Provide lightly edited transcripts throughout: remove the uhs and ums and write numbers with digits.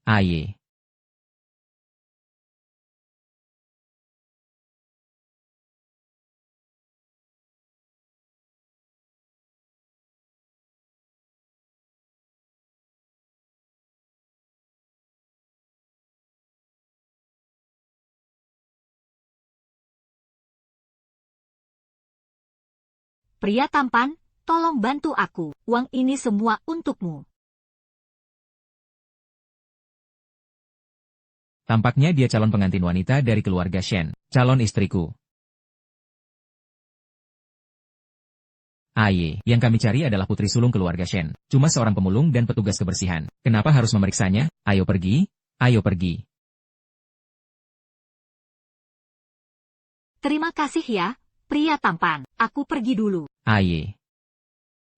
Aye. Pria tampan, tolong bantu aku. Uang ini semua untukmu. Tampaknya dia calon pengantin wanita dari keluarga Shen. Calon istriku. Aye, yang kami cari adalah putri sulung keluarga Shen. Cuma seorang pemulung dan petugas kebersihan. Kenapa harus memeriksanya? Ayo pergi, ayo pergi. Terima kasih ya, pria tampan. Aku pergi dulu. Aye.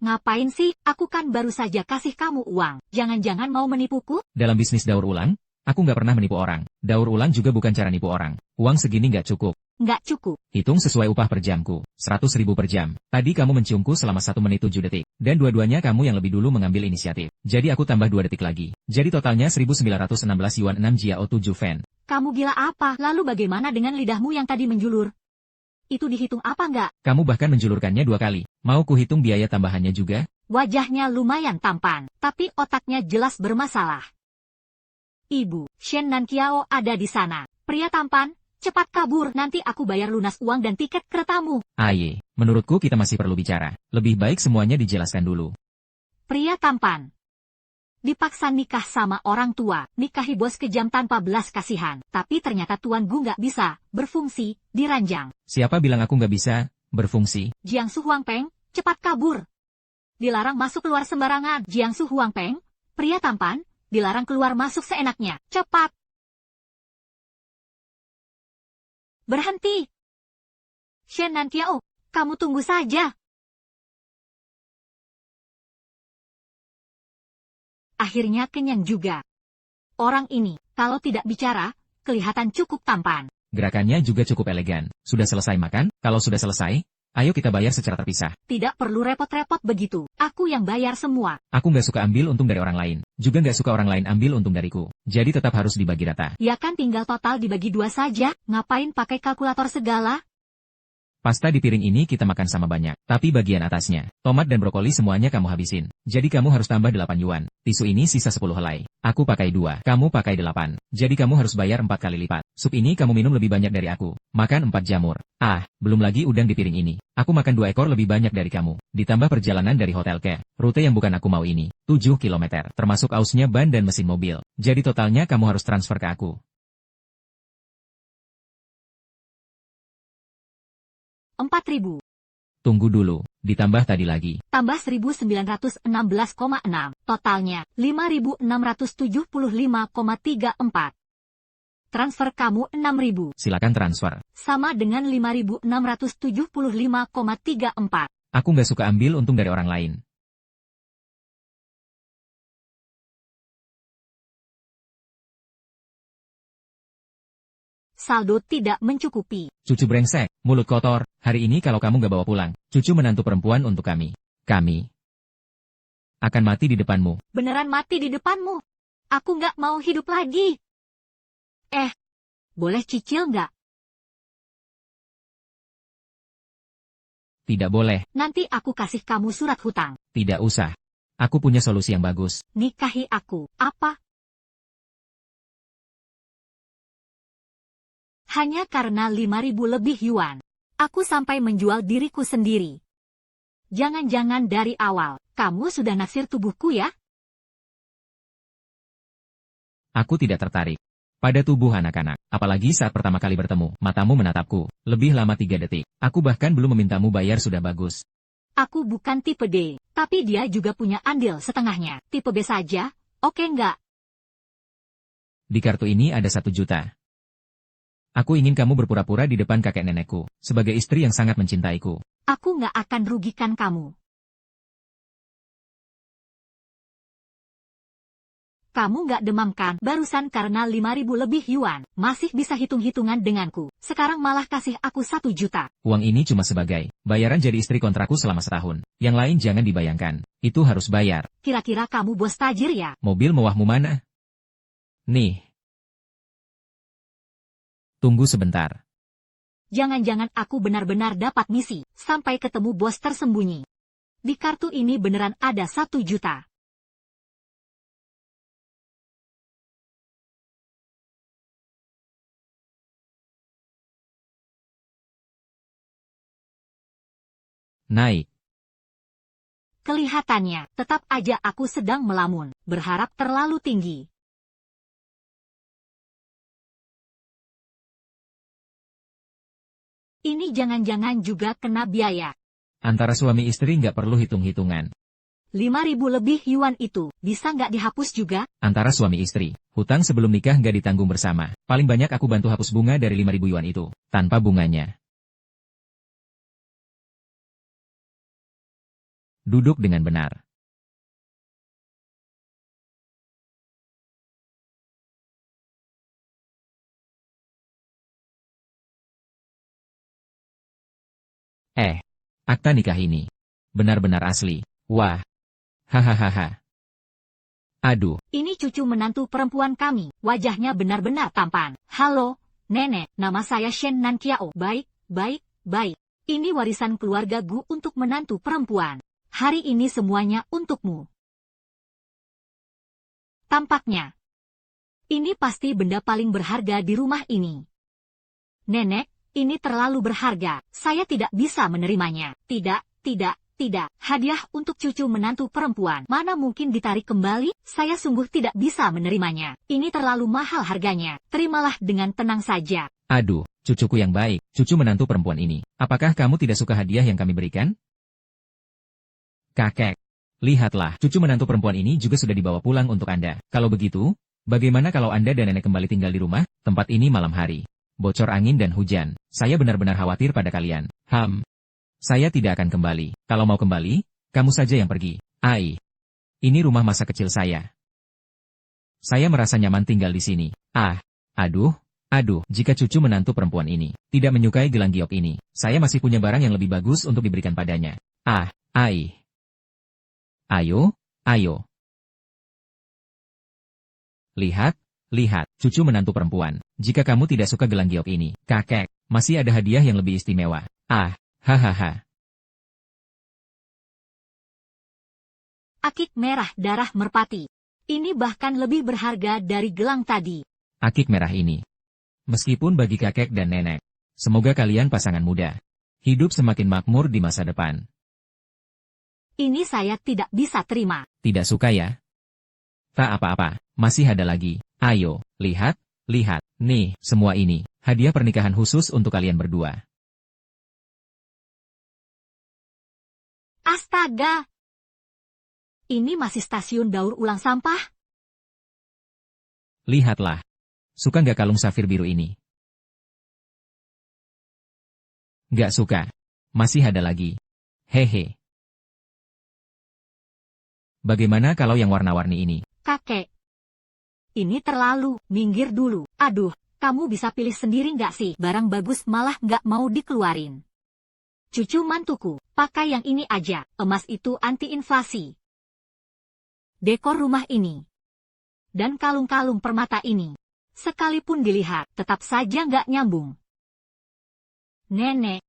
Ngapain sih? Aku kan baru saja kasih kamu uang. Jangan-jangan mau menipuku? Dalam bisnis daur ulang, aku nggak pernah menipu orang. Daur ulang juga bukan cara nipu orang. Uang segini nggak cukup. Nggak cukup. Hitung sesuai upah per jamku. 100.000 per jam. Tadi kamu menciumku selama 1 menit 7 detik. Dan dua-duanya kamu yang lebih dulu mengambil inisiatif. Jadi aku tambah 2 detik lagi. Jadi totalnya 1916 yuan 6 jiao 7 fen. Kamu gila apa? Lalu bagaimana dengan lidahmu yang tadi menjulur? Itu dihitung apa nggak? Kamu bahkan menjulurkannya 2 kali. Mau kuhitung biaya tambahannya juga? Wajahnya lumayan tampan, tapi otaknya jelas bermasalah. Ibu, Shen Nanqiao ada di sana. Pria tampan, cepat kabur, nanti aku bayar lunas uang dan tiket keretamu. Aye, menurutku kita masih perlu bicara. Lebih baik semuanya dijelaskan dulu. Pria tampan. Dipaksa nikah sama orang tua, nikahi bos kejam tanpa belas kasihan. Tapi ternyata Tuan Gu nggak bisa berfungsi, diranjang. Siapa bilang aku nggak bisa berfungsi? Jiangsu Huangpeng, cepat kabur. Dilarang masuk keluar sembarangan. Jiangsu Huangpeng, pria tampan, dilarang keluar masuk seenaknya. Cepat. Berhenti. Shen Nanqiao, kamu tunggu saja. Akhirnya kenyang juga. Orang ini, kalau tidak bicara, kelihatan cukup tampan. Gerakannya juga cukup elegan. Sudah selesai makan? Kalau sudah selesai, ayo kita bayar secara terpisah. Tidak perlu repot-repot begitu. Aku yang bayar semua. Aku nggak suka ambil untung dari orang lain. Juga nggak suka orang lain ambil untung dariku. Jadi tetap harus dibagi rata. Ya kan tinggal total dibagi 2 saja. Ngapain pakai kalkulator segala? Pasta di piring ini kita makan sama banyak. Tapi bagian atasnya, tomat dan brokoli semuanya kamu habisin. Jadi kamu harus tambah 8 yuan. Tisu ini sisa 10 helai. Aku pakai 2. Kamu pakai 8. Jadi kamu harus bayar 4 kali lipat. Sup ini kamu minum lebih banyak dari aku. Makan 4 jamur. Ah, belum lagi udang di piring ini. Aku makan 2 ekor lebih banyak dari kamu. Ditambah perjalanan dari hotel ke rute yang bukan aku mau ini. 7 kilometer. Termasuk ausnya ban dan mesin mobil. Jadi totalnya kamu harus transfer ke aku. 4.000. Tunggu dulu, ditambah tadi lagi. Tambah 1916,6. Totalnya, 5.675,34. Transfer kamu 6.000. Silakan transfer. Sama dengan 5.675,34. Aku nggak suka ambil untung dari orang lain. Saldo tidak mencukupi. Cucu brengsek, mulut kotor, hari ini kalau kamu nggak bawa pulang, cucu menantu perempuan untuk kami. Kami akan mati di depanmu. Beneran mati di depanmu. Aku nggak mau hidup lagi. Boleh cicil nggak? Tidak boleh. Nanti aku kasih kamu surat hutang. Tidak usah. Aku punya solusi yang bagus. Nikahi aku. Apa? Hanya karena 5.000 lebih yuan. Aku sampai menjual diriku sendiri. Jangan-jangan dari awal, kamu sudah naksir tubuhku ya? Aku tidak tertarik pada tubuh anak-anak. Apalagi saat pertama kali bertemu, matamu menatapku. Lebih lama 3 detik. Aku bahkan belum memintamu bayar sudah bagus. Aku bukan tipe D, tapi dia juga punya andil setengahnya. Tipe B saja, oke nggak? Di kartu ini ada 1 juta. Aku ingin kamu berpura-pura di depan kakek nenekku, sebagai istri yang sangat mencintaiku. Aku nggak akan rugikan kamu. Kamu nggak demam kan? Barusan karena 5.000 lebih yuan, masih bisa hitung-hitungan denganku. Sekarang malah kasih aku 1 juta. Uang ini cuma sebagai bayaran jadi istri kontrakku selama setahun. Yang lain jangan dibayangkan. Itu harus bayar. Kira-kira kamu bos tajir ya? Mobil mewahmu mana? Nih. Tunggu sebentar. Jangan-jangan aku benar-benar dapat misi, sampai ketemu bos tersembunyi. Di kartu ini beneran ada 1 juta. Naik. Kelihatannya, tetap aja aku sedang melamun, berharap terlalu tinggi. Ini jangan-jangan juga kena biaya. Antara suami istri nggak perlu hitung-hitungan. 5.000 lebih yuan itu, bisa nggak dihapus juga? Antara suami istri, hutang sebelum nikah nggak ditanggung bersama. Paling banyak aku bantu hapus bunga dari 5.000 yuan itu. Tanpa bunganya. Duduk dengan benar. Akta nikah ini. Benar-benar asli. Wah. Hahaha. Aduh. Ini cucu menantu perempuan kami, wajahnya benar-benar tampan. Halo, nenek, nama saya Shen Nan Kiao. Baik, baik, baik. Ini warisan keluarga Gu untuk menantu perempuan. Hari ini semuanya untukmu. Tampaknya. Ini pasti benda paling berharga di rumah ini. Nenek, ini terlalu berharga, saya tidak bisa menerimanya. Tidak, tidak, tidak. Hadiah untuk cucu menantu perempuan. Mana mungkin ditarik kembali? Saya sungguh tidak bisa menerimanya. Ini terlalu mahal harganya. Terimalah dengan tenang saja. Aduh, cucuku yang baik, cucu menantu perempuan ini. Apakah kamu tidak suka hadiah yang kami berikan? Kakek, lihatlah, cucu menantu perempuan ini juga sudah dibawa pulang untuk Anda. Kalau begitu, bagaimana kalau Anda dan nenek kembali tinggal di rumah? Tempat ini malam hari. Bocor angin dan hujan. Saya benar-benar khawatir pada kalian. Saya tidak akan kembali. Kalau mau kembali, kamu saja yang pergi. Ai. Ini rumah masa kecil saya. Saya merasa nyaman tinggal di sini. Aduh, jika cucu menantu perempuan ini tidak menyukai gelang giok ini, saya masih punya barang yang lebih bagus untuk diberikan padanya. Ai. Ayo. Lihat, cucu menantu perempuan. Jika kamu tidak suka gelang giok ini, kakek, masih ada hadiah yang lebih istimewa. Hahaha. Akik merah darah merpati. Ini bahkan lebih berharga dari gelang tadi. Akik merah ini. Meskipun bagi kakek dan nenek, semoga kalian pasangan muda. Hidup semakin makmur di masa depan. Ini saya tidak bisa terima. Tidak suka ya? Tak apa-apa, masih ada lagi. Ayo, lihat. Nih, semua ini, hadiah pernikahan khusus untuk kalian berdua. Astaga! Ini masih stasiun daur ulang sampah? Lihatlah. Suka nggak kalung safir biru ini? Nggak suka. Masih ada lagi. Hehe. Bagaimana kalau yang warna-warni ini? Kakek. Ini terlalu, minggir dulu. Aduh, kamu bisa pilih sendiri nggak sih? Barang bagus malah nggak mau dikeluarin. Cucu mantuku, pakai yang ini aja. Emas itu anti-inflasi. Dekor rumah ini. Dan kalung-kalung permata ini. Sekalipun dilihat, tetap saja nggak nyambung. Nenek.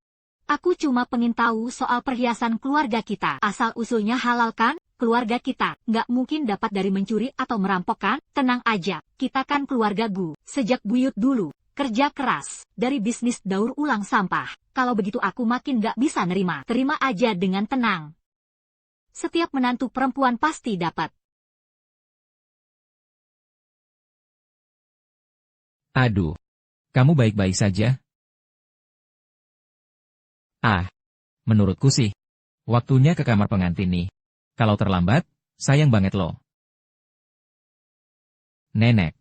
Aku cuma pengen tahu soal perhiasan keluarga kita. Asal-usulnya halal kan? Keluarga kita nggak mungkin dapat dari mencuri atau merampok kan? Tenang aja, kita kan keluarga Gu. Sejak buyut dulu, kerja keras, dari bisnis daur ulang sampah. Kalau begitu aku makin nggak bisa nerima. Terima aja dengan tenang. Setiap menantu perempuan pasti dapat. Aduh, kamu baik-baik saja? Menurutku sih, waktunya ke kamar pengantin nih. Kalau terlambat, sayang banget loh. Nenek.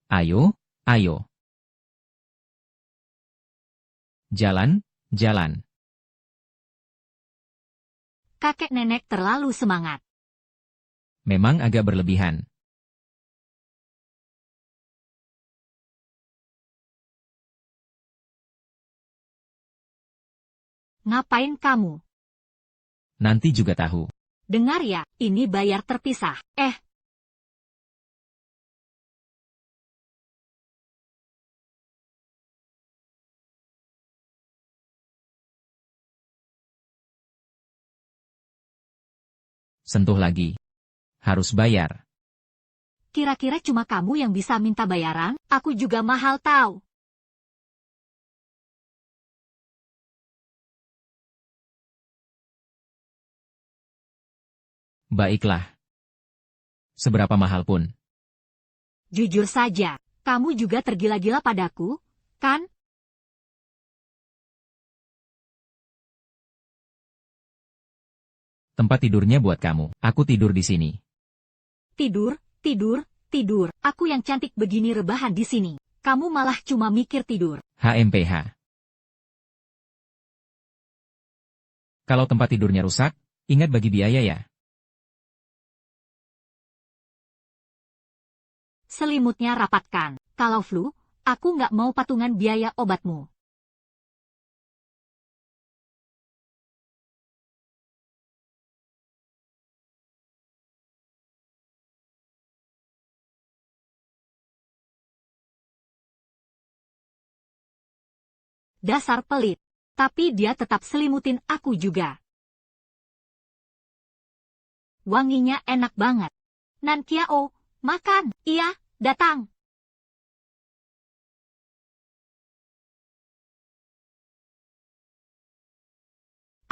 Ayo. Jalan. Kakek nenek terlalu semangat. Memang agak berlebihan. Ngapain kamu? Nanti juga tahu. Dengar ya, ini bayar terpisah. Sentuh lagi. Harus bayar. Kira-kira cuma kamu yang bisa minta bayaran? Aku juga mahal tahu. Baiklah. Seberapa mahal pun. Jujur saja, kamu juga tergila-gila padaku, kan? Tempat tidurnya buat kamu. Aku tidur di sini. Tidur, tidur, tidur. Aku yang cantik begini rebahan di sini. Kamu malah cuma mikir tidur. HMPH. Kalau tempat tidurnya rusak, ingat bagi biaya ya. Selimutnya rapatkan. Kalau flu, aku nggak mau patungan biaya obatmu. Dasar pelit. Tapi dia tetap selimutin aku juga. Wanginya enak banget. Nan Kiao, makan. Iya, datang.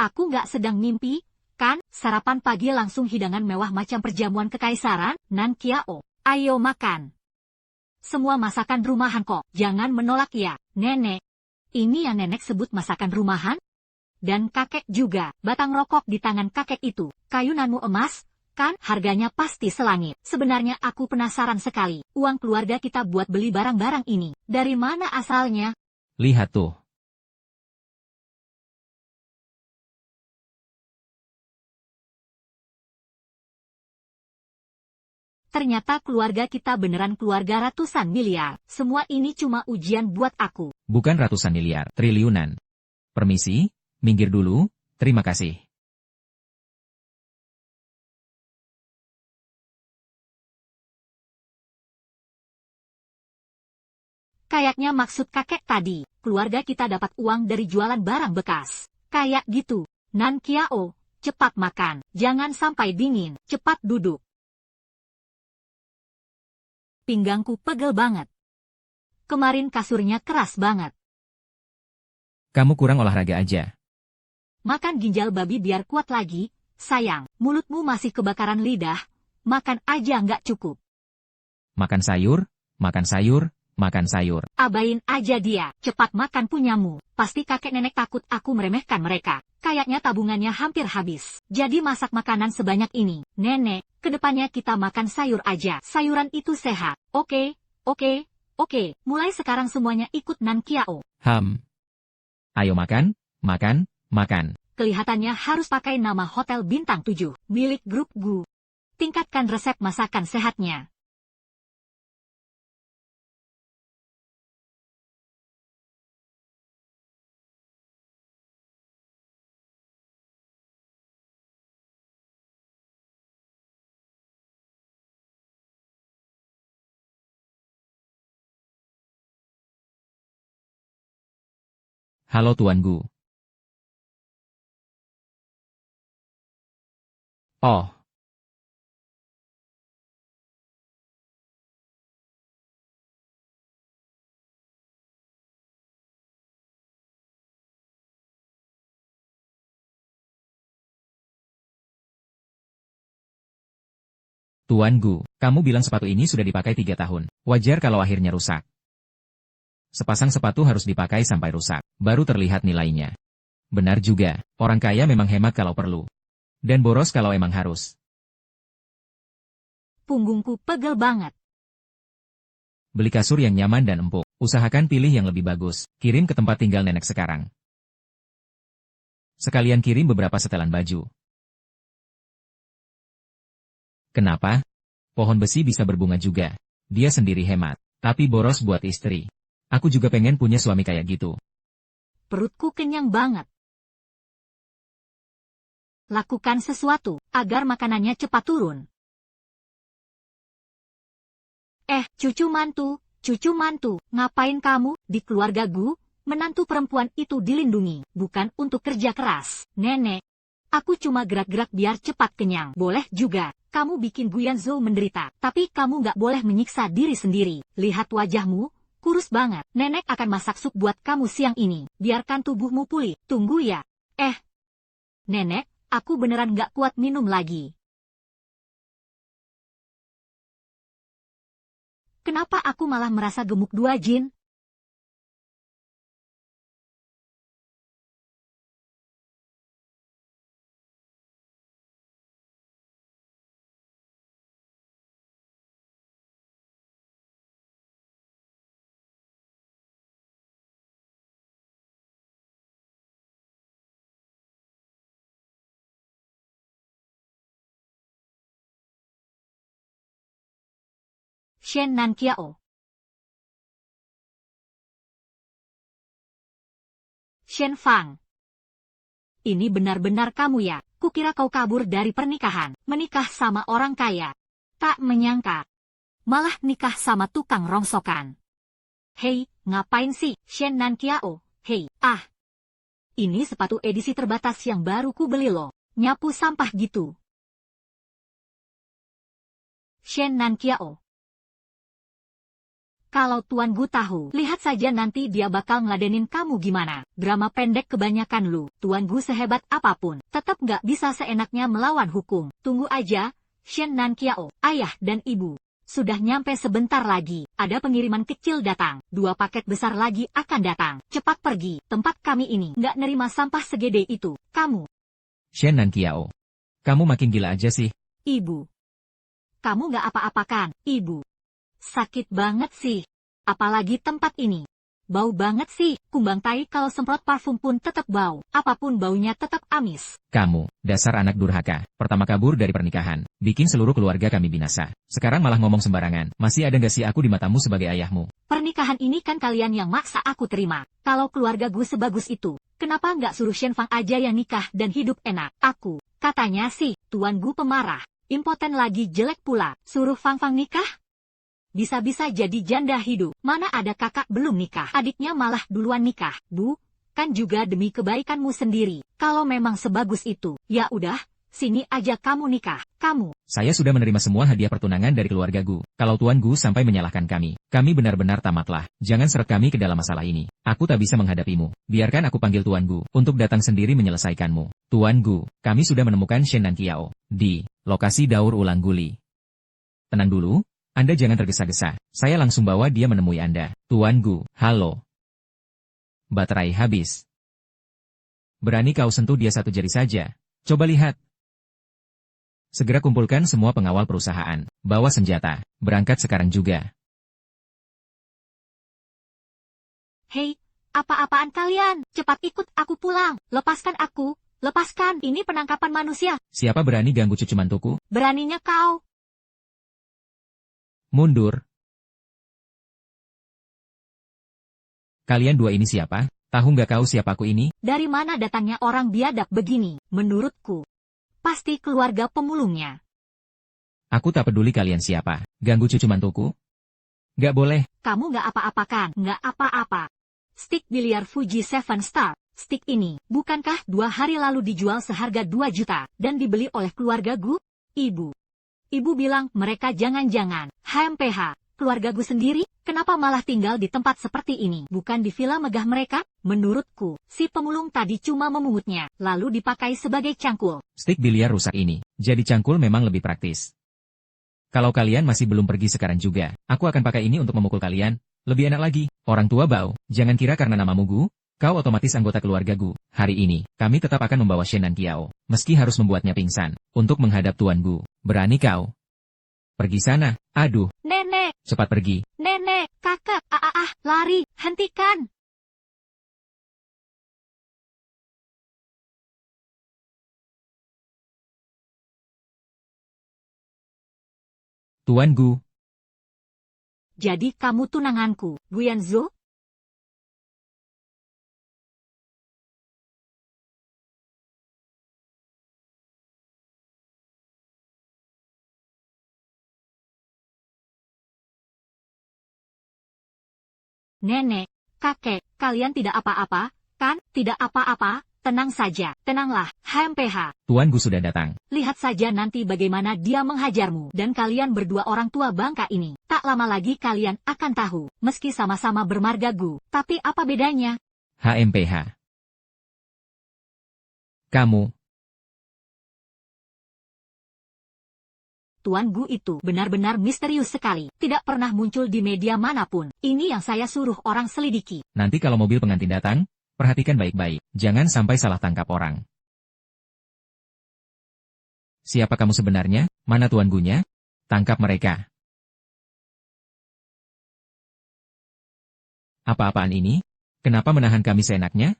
Aku nggak sedang mimpi, kan? Sarapan pagi langsung hidangan mewah macam perjamuan kekaisaran, Nan Kiao. Ayo makan. Semua masakan rumahan kok. Jangan menolak ya, nenek. Ini yang nenek sebut masakan rumahan? Dan kakek juga, batang rokok di tangan kakek itu. Kayunanmu emas, kan? Harganya pasti selangit. Sebenarnya aku penasaran sekali. Uang keluarga kita buat beli barang-barang ini. Dari mana asalnya? Lihat tuh. Ternyata keluarga kita beneran keluarga ratusan miliar. Semua ini cuma ujian buat aku. Bukan ratusan miliar, triliunan. Permisi, minggir dulu, terima kasih. Kayaknya maksud kakek tadi, keluarga kita dapat uang dari jualan barang bekas. Kayak gitu. Nan Kiao, cepat makan. Jangan sampai dingin. Cepat duduk. Pinggangku pegel banget. Kemarin kasurnya keras banget. Kamu kurang olahraga aja. Makan ginjal babi biar kuat lagi. Sayang, mulutmu masih kebakaran lidah. Makan aja nggak cukup. Makan sayur, makan sayur, makan sayur. Abain aja dia. Cepat makan punyamu. Pasti kakek nenek takut aku meremehkan mereka. Kayaknya tabungannya hampir habis. Jadi masak makanan sebanyak ini. Nenek, kedepannya kita makan sayur aja. Sayuran itu sehat. Oke. Mulai sekarang semuanya ikut Nan Kiao. Ayo makan, makan, makan. Kelihatannya harus pakai nama Hotel Bintang 7, milik grup Gu. Tingkatkan resep masakan sehatnya. Halo Tuan Gu. Oh, Tuan Gu, kamu bilang sepatu ini sudah dipakai 3 tahun. Wajar kalau akhirnya rusak. Sepasang sepatu harus dipakai sampai rusak, baru terlihat nilainya. Benar juga, orang kaya memang hemat kalau perlu. Dan boros kalau emang harus. Punggungku pegel banget. Beli kasur yang nyaman dan empuk. Usahakan pilih yang lebih bagus. Kirim ke tempat tinggal nenek sekarang. Sekalian kirim beberapa setelan baju. Kenapa? Pohon besi bisa berbunga juga. Dia sendiri hemat. Tapi boros buat istri. Aku juga pengen punya suami kayak gitu. Perutku kenyang banget. Lakukan sesuatu, agar makanannya cepat turun. Cucu mantu, ngapain kamu di keluarga Gu? Menantu perempuan itu dilindungi, bukan untuk kerja keras. Nenek, aku cuma gerak-gerak biar cepat kenyang. Boleh juga, kamu bikin Guyanzhou menderita, tapi kamu nggak boleh menyiksa diri sendiri. Lihat wajahmu, kurus banget. Nenek akan masak sup buat kamu siang ini. Biarkan tubuhmu pulih. Tunggu ya. Nenek, aku beneran nggak kuat minum lagi. Kenapa aku malah merasa gemuk dua Jin? Shen Nankiao. Shen Fang. Ini benar-benar kamu ya? Kukira kau kabur dari pernikahan, menikah sama orang kaya. Tak menyangka. Malah nikah sama tukang rongsokan. Hei, ngapain sih, Shen Nankiao? Hei, ini sepatu edisi terbatas yang baru ku beli loh. Nyapu sampah gitu. Shen Nankiao. Kalau Tuan Gu tahu, lihat saja nanti dia bakal ngeladenin kamu gimana. Drama pendek kebanyakan lu. Tuan Gu sehebat apapun, tetap nggak bisa seenaknya melawan hukum. Tunggu aja, Shen Nankiao, ayah dan ibu. Sudah nyampe sebentar lagi, ada pengiriman kecil datang. 2 paket besar lagi akan datang. Cepat pergi, tempat kami ini nggak nerima sampah segede itu. Kamu. Shen Nankiao. Kamu makin gila aja sih. Ibu. Kamu nggak apa-apakan, ibu. Sakit banget sih. Apalagi tempat ini. Bau banget sih, kumbang tai kalau semprot parfum pun tetap bau. Apapun baunya tetap amis. Kamu, dasar anak durhaka. Pertama kabur dari pernikahan, bikin seluruh keluarga kami binasa. Sekarang malah ngomong sembarangan. Masih ada gak sih aku di matamu sebagai ayahmu? Pernikahan ini kan kalian yang maksa aku terima. Kalau keluarga gue sebagus itu, kenapa nggak suruh Shen Fang aja yang nikah dan hidup enak? Aku, katanya sih, Tuan Gu pemarah. Impoten lagi jelek pula. Suruh Fang Fang nikah? Bisa-bisa jadi janda hidup. Mana ada kakak belum nikah, adiknya malah duluan nikah. Bu, kan juga demi kebaikanmu sendiri. Kalau memang sebagus itu, ya udah, sini aja kamu nikah. Kamu. Saya sudah menerima semua hadiah pertunangan dari keluarga Gu. Kalau Tuan Gu sampai menyalahkan kami benar-benar tamatlah. Jangan seret kami ke dalam masalah ini. Aku tak bisa menghadapimu. Biarkan aku panggil Tuan Gu untuk datang sendiri menyelesaikanmu. Tuan Gu, kami sudah menemukan Shen Nankiao di lokasi daur ulang guli. Tenang dulu. Anda jangan tergesa-gesa. Saya langsung bawa dia menemui Anda. Tuan Gu, halo. Baterai habis. Berani kau sentuh dia satu jari saja. Coba lihat. Segera kumpulkan semua pengawal perusahaan. Bawa senjata. Berangkat sekarang juga. Hei, apa-apaan kalian? Cepat ikut aku pulang. Lepaskan aku. Lepaskan. Ini penangkapan manusia. Siapa berani ganggu cucu mantuku? Beraninya kau. Mundur. Kalian dua ini siapa? Tahu nggak kau siapa aku ini? Dari mana datangnya orang biadab begini? Menurutku, pasti keluarga pemulungnya. Aku tak peduli kalian siapa. Ganggu cucu mantuku? Nggak boleh. Kamu nggak apa-apakan. Nggak apa-apa. Stick biliar Fuji 7 Star. Stick ini, bukankah 2 hari lalu dijual seharga 2 juta, dan dibeli oleh keluarga Gu? Ibu bilang mereka jangan-jangan, HMPH, keluarga Gu sendiri, kenapa malah tinggal di tempat seperti ini? Bukan di villa megah mereka? Menurutku, si pemulung tadi cuma memungutnya, lalu dipakai sebagai cangkul. Stik biliar rusak ini, jadi cangkul memang lebih praktis. Kalau kalian masih belum pergi sekarang juga, aku akan pakai ini untuk memukul kalian. Lebih enak lagi, orang tua bau, jangan kira karena namamu Gu, kau otomatis anggota keluarga Gu. Hari ini, kami tetap akan membawa Shen Nankiao, meski harus membuatnya pingsan, untuk menghadap Tuan Gu. Berani kau? Pergi sana, aduh. Nenek! Cepat pergi. Nenek, kakak, lari, hentikan! Tuan Gu. Jadi kamu tunanganku, Guyanzhou? Nenek, kakek, kalian tidak apa-apa, kan? Tidak apa-apa, tenang saja, tenanglah, HMPH. Tuan Gu sudah datang. Lihat saja nanti bagaimana dia menghajarmu dan kalian berdua orang tua bangka ini. Tak lama lagi kalian akan tahu, meski sama-sama bermarga Gu, tapi apa bedanya? HMPH. Kamu. Tuan Gu itu benar-benar misterius sekali, tidak pernah muncul di media manapun. Ini yang saya suruh orang selidiki. Nanti kalau mobil pengantin datang, perhatikan baik-baik, jangan sampai salah tangkap orang. Siapa kamu sebenarnya? Mana Tuan Gu-nya? Tangkap mereka. Apa-apaan ini? Kenapa menahan kami seenaknya?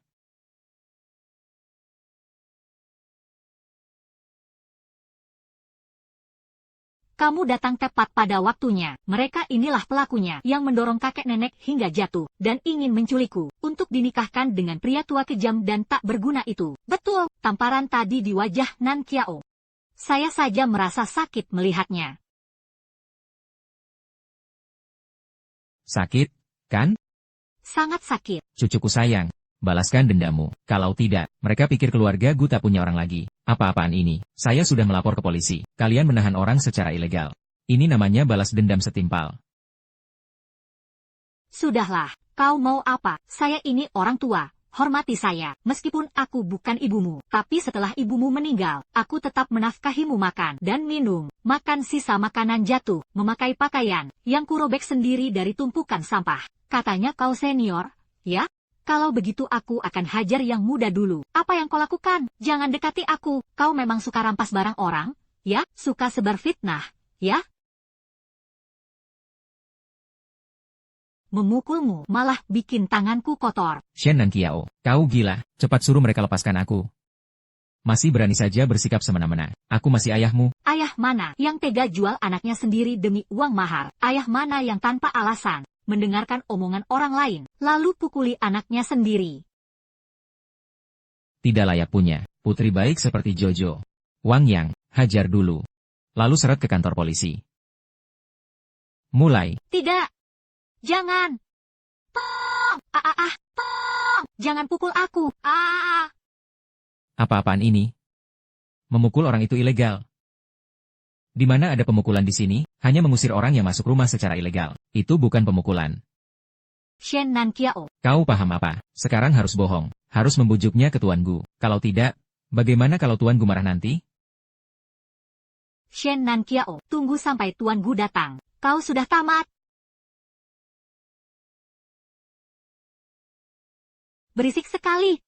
Kamu datang tepat pada waktunya. Mereka inilah pelakunya yang mendorong kakek nenek hingga jatuh dan ingin menculikku untuk dinikahkan dengan pria tua kejam dan tak berguna itu. Betul, tamparan tadi di wajah Nan Kiao. Saya saja merasa sakit melihatnya. Sakit, kan? Sangat sakit. Cucuku sayang, balaskan dendamu. Kalau tidak, mereka pikir keluarga Gu tak punya orang lagi. Apa-apaan ini? Saya sudah melapor ke polisi. Kalian menahan orang secara ilegal. Ini namanya balas dendam setimpal. Sudahlah, kau mau apa? Saya ini orang tua. Hormati saya, meskipun aku bukan ibumu. Tapi setelah ibumu meninggal, aku tetap menafkahimu makan dan minum. Makan sisa makanan jatuh, memakai pakaian yang kurobek sendiri dari tumpukan sampah. Katanya kau senior, ya? Kalau begitu aku akan hajar yang muda dulu. Apa yang kau lakukan? Jangan dekati aku. Kau memang suka rampas barang orang? Ya? Suka sebar fitnah? Ya? Memukulmu malah bikin tanganku kotor. Shen Nan Kiao, kau gila. Cepat suruh mereka lepaskan aku. Masih berani saja bersikap semena-mena. Aku masih ayahmu. Ayah mana yang tega jual anaknya sendiri demi uang mahar? Ayah mana yang tanpa alasan mendengarkan omongan orang lain, lalu pukuli anaknya sendiri? Tidak layak punya putri baik seperti Jojo. Wang Yang, hajar dulu. Lalu seret ke kantor polisi. Mulai. Tidak. Jangan. Tong. Tong. Jangan pukul aku. Apa-apaan ini? Memukul orang itu ilegal. Di mana ada pemukulan di sini? Hanya mengusir orang yang masuk rumah secara ilegal. Itu bukan pemukulan. Shen Nan Kiao. Kau paham apa? Sekarang harus bohong. Harus membujuknya ke Tuan Gu. Kalau tidak, bagaimana kalau Tuan Gu marah nanti? Shen Nan Kiao, tunggu sampai Tuan Gu datang. Kau sudah tamat. Berisik sekali.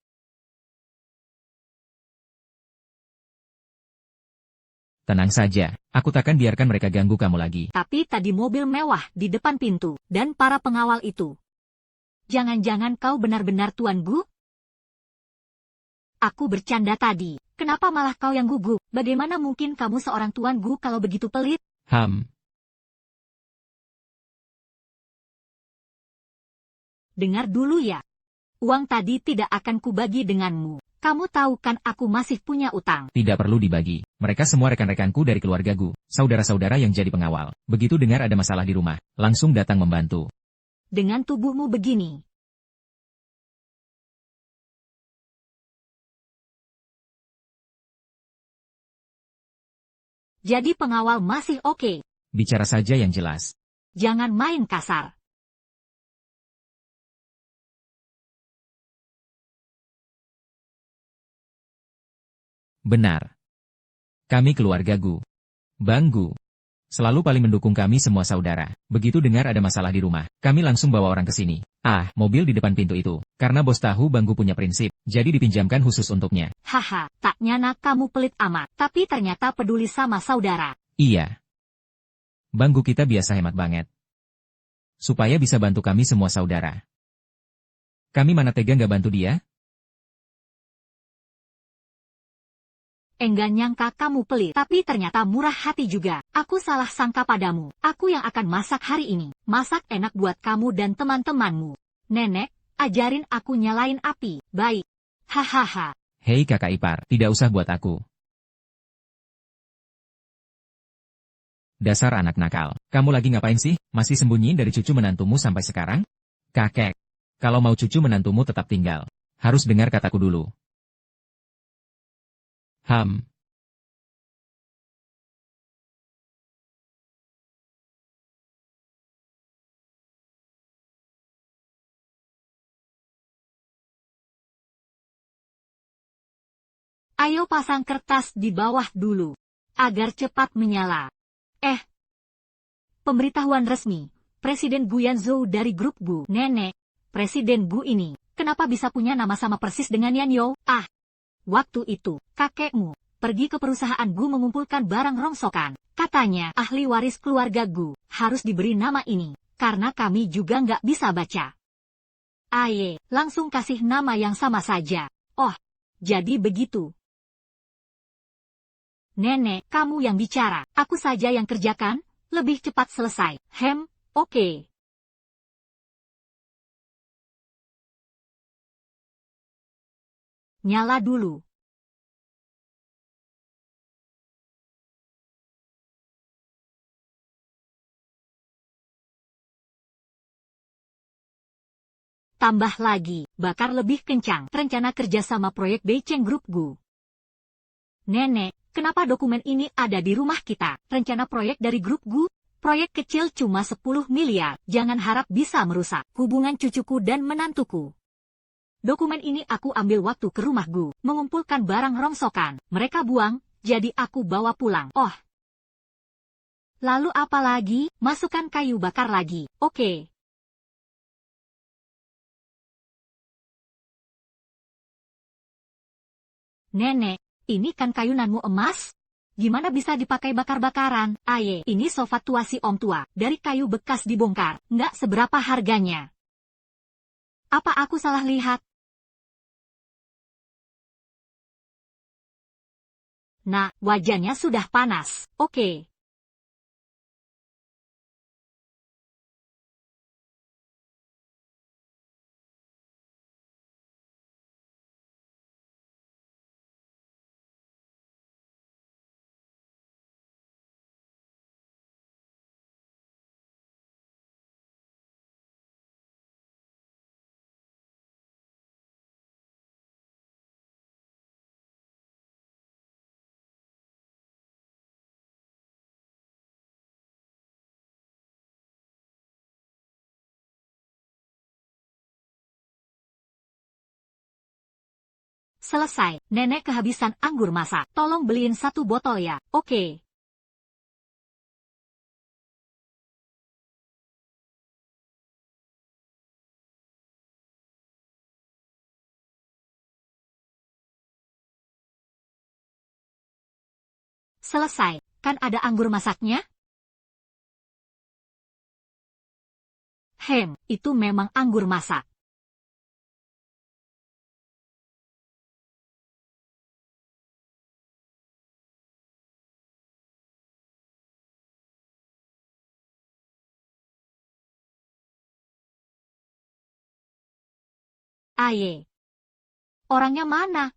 Tenang saja, aku takkan biarkan mereka ganggu kamu lagi. Tapi tadi mobil mewah di depan pintu, dan para pengawal itu. Jangan-jangan kau benar-benar Tuan Gu? Aku bercanda tadi, kenapa malah kau yang gugup? Bagaimana mungkin kamu seorang Tuan Gu kalau begitu pelit? Dengar dulu ya. Uang tadi tidak akan kubagi denganmu. Kamu tahu kan aku masih punya utang. Tidak perlu dibagi. Mereka semua rekan-rekanku dari keluarga Gu, saudara-saudara yang jadi pengawal. Begitu dengar ada masalah di rumah, langsung datang membantu. Dengan tubuhmu begini. Jadi pengawal masih oke. Bicara saja yang jelas. Jangan main kasar. Benar. Kami keluarga Gu. Bang Gu. Selalu paling mendukung kami semua saudara. Begitu dengar ada masalah di rumah, kami langsung bawa orang ke sini. Mobil di depan pintu itu. Karena bos tahu Bang Gu punya prinsip, jadi dipinjamkan khusus untuknya. Haha, tak nyana kamu pelit amat. Tapi ternyata peduli sama saudara. Iya. Bang Gu kita biasa hemat banget. Supaya bisa bantu kami semua saudara. Kami mana tega nggak bantu dia? Enggak nyangka kamu pelit, tapi ternyata murah hati juga. Aku salah sangka padamu. Aku yang akan masak hari ini. Masak enak buat kamu dan teman-temanmu. Nenek, ajarin aku nyalain api. Baik. Hahaha. Hei kakak ipar, tidak usah buat aku. Dasar anak nakal. Kamu lagi ngapain sih? Masih sembunyiin dari cucu menantumu sampai sekarang? Kakek, kalau mau cucu menantumu tetap tinggal. Harus dengar kataku dulu. Ham. Ayo pasang kertas di bawah dulu, agar cepat menyala. Pemberitahuan resmi, Presiden Gu Yanzhou dari grup Gu. Nenek, Presiden Gu ini, kenapa bisa punya nama sama persis dengan Yan You? Waktu itu, kakekmu pergi ke perusahaan Gu mengumpulkan barang rongsokan. Katanya, ahli waris keluarga Gu harus diberi nama ini, karena kami juga nggak bisa baca. Aye, langsung kasih nama yang sama saja. Oh, jadi begitu. Nenek, kamu yang bicara, aku saja yang kerjakan, lebih cepat selesai. Oke. Nyala dulu. Tambah lagi, bakar lebih kencang. Rencana kerjasama proyek Beicheng Group Gu. Nenek, kenapa dokumen ini ada di rumah kita? Rencana proyek dari grup Gu? Proyek kecil cuma 10 miliar. Jangan harap bisa merusak hubungan cucuku dan menantuku. Dokumen ini aku ambil waktu ke rumah Gu, mengumpulkan barang rongsokan. Mereka buang, jadi aku bawa pulang. Oh. Lalu apa lagi? Masukkan kayu bakar lagi. Oke. Nenek, ini kan kayunanmu emas? Gimana bisa dipakai bakar-bakaran? Aye, ini sofa tua si om tua, dari kayu bekas dibongkar, nggak seberapa harganya. Apa aku salah lihat? Nah, wajannya sudah panas. Oke. Selesai, nenek kehabisan anggur masak. Tolong beliin 1 botol ya. Oke. Selesai, kan ada anggur masaknya? Itu memang anggur masak. Aye. Orangnya mana?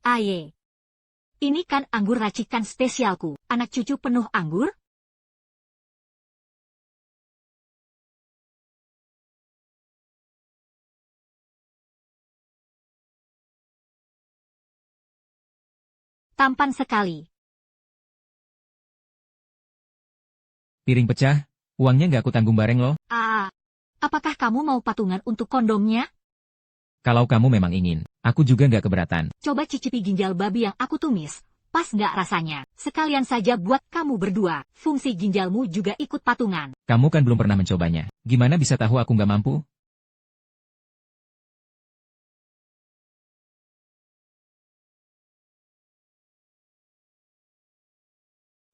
Aye. Ini kan anggur racikan spesialku. Anak cucu penuh anggur? Tampan sekali. Piring pecah, uangnya nggak aku tanggung bareng loh. Apakah kamu mau patungan untuk kondomnya? Kalau kamu memang ingin, aku juga nggak keberatan. Coba cicipi ginjal babi yang aku tumis. Pas nggak rasanya? Sekalian saja buat kamu berdua. Fungsi ginjalmu juga ikut patungan. Kamu kan belum pernah mencobanya. Gimana bisa tahu aku nggak mampu?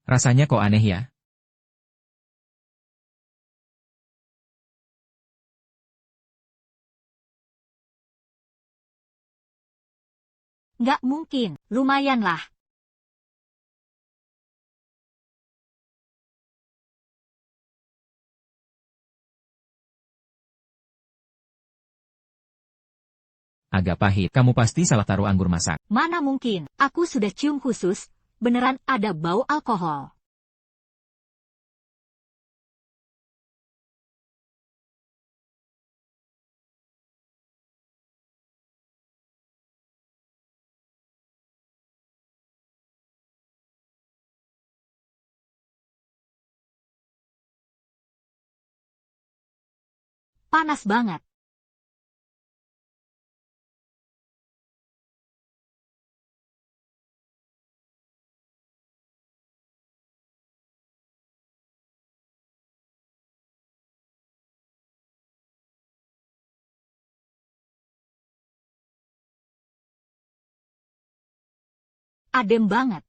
Rasanya kok aneh ya? Nggak mungkin, lumayanlah. Agak pahit. Kamu pasti salah taruh anggur masak. Mana mungkin, aku sudah cium khusus, beneran ada bau alkohol. panas banget. Adem banget.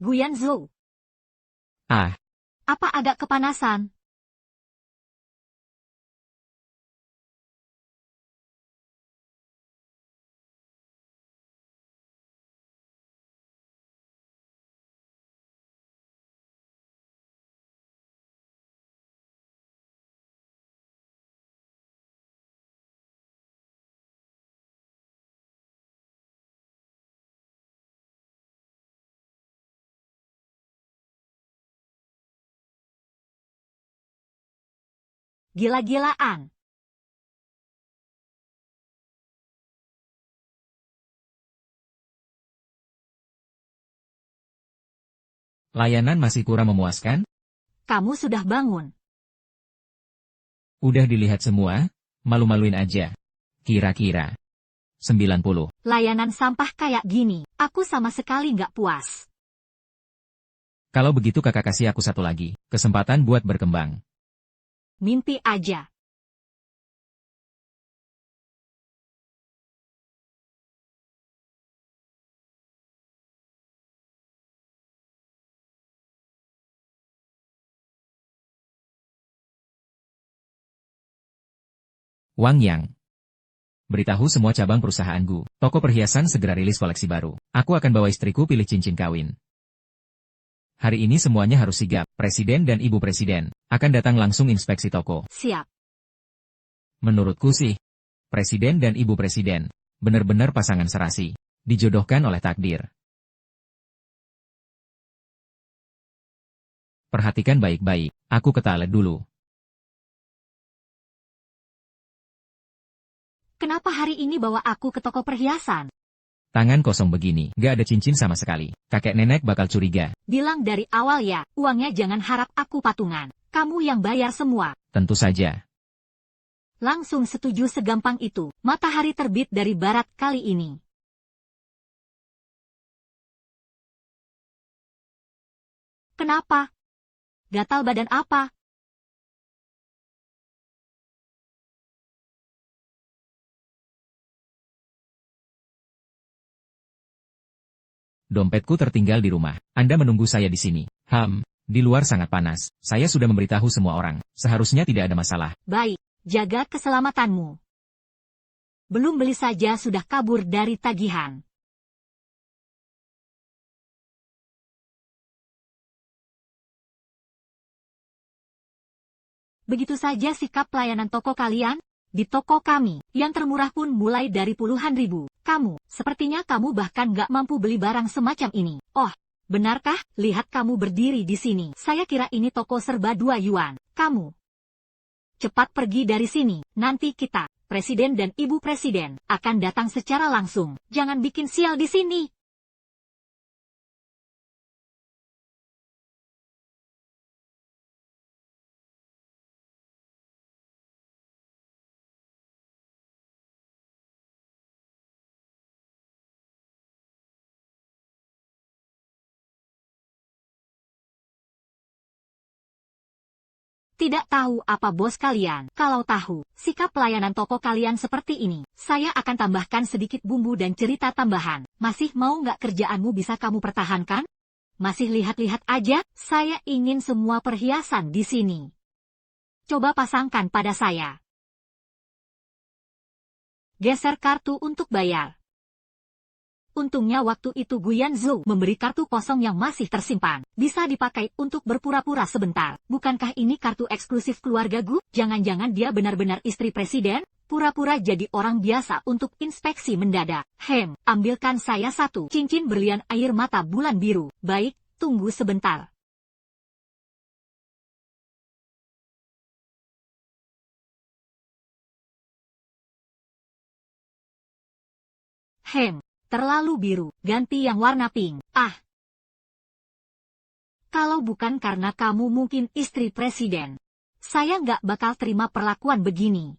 Guyanzhou, Ah, apa agak kepanasan? Gila-gilaan. layanan masih kurang memuaskan? Kamu sudah bangun. Udah dilihat semua? Malu-maluin aja. Kira-kira 90. Layanan sampah kayak gini, aku sama sekali nggak puas. Kalau begitu kakak kasih aku satu lagi, kesempatan buat berkembang. Mimpi aja. Wang Yang. Beritahu semua cabang perusahaanku, toko perhiasan segera rilis koleksi baru. Aku akan bawa istriku pilih cincin kawin. Hari ini semuanya harus sigap, Presiden dan Ibu Presiden akan datang langsung inspeksi toko. Siap. Menurutku sih, Presiden dan Ibu Presiden benar-benar pasangan serasi, dijodohkan oleh takdir. Perhatikan baik-baik, aku ke toilet dulu. Kenapa hari ini bawa aku ke toko perhiasan? Tangan kosong begini, gak ada cincin sama sekali. Kakek nenek bakal curiga. Bilang dari awal ya, uangnya jangan harap aku patungan. Kamu yang bayar semua. Tentu saja. Langsung setuju segampang itu. Matahari terbit dari barat kali ini. Kenapa? Gatal badan apa? Dompetku tertinggal di rumah. Anda menunggu saya di sini. Di luar sangat panas. Saya sudah memberitahu semua orang. Seharusnya tidak ada masalah. Baik, jaga keselamatanmu. Belum beli saja sudah kabur dari tagihan. Begitu saja sikap pelayanan toko kalian? Di toko kami, yang termurah pun mulai dari puluhan ribu. Kamu, sepertinya kamu bahkan nggak mampu beli barang semacam ini. Oh, benarkah? Lihat kamu berdiri di sini. Saya kira ini toko serba 2 yuan. Kamu cepat pergi dari sini. Nanti kita, Presiden dan Ibu Presiden, akan datang secara langsung. Jangan bikin sial di sini. Tidak tahu apa bos kalian. Kalau tahu, sikap pelayanan toko kalian seperti ini, saya akan tambahkan sedikit bumbu dan cerita tambahan. Masih mau nggak kerjaanmu bisa kamu pertahankan? Masih lihat-lihat aja, saya ingin semua perhiasan di sini. Coba pasangkan pada saya. Geser kartu untuk bayar. Untungnya waktu itu Guyan Zhou memberi kartu kosong yang masih tersimpan. Bisa dipakai untuk berpura-pura sebentar. Bukankah ini kartu eksklusif keluarga Gu? Jangan-jangan dia benar-benar istri presiden? Pura-pura jadi orang biasa untuk inspeksi mendadak. Ambilkan saya satu cincin berlian air mata bulan biru. Baik, tunggu sebentar. Terlalu biru, ganti yang warna pink. Kalau bukan karena kamu mungkin istri presiden, saya nggak bakal terima perlakuan begini.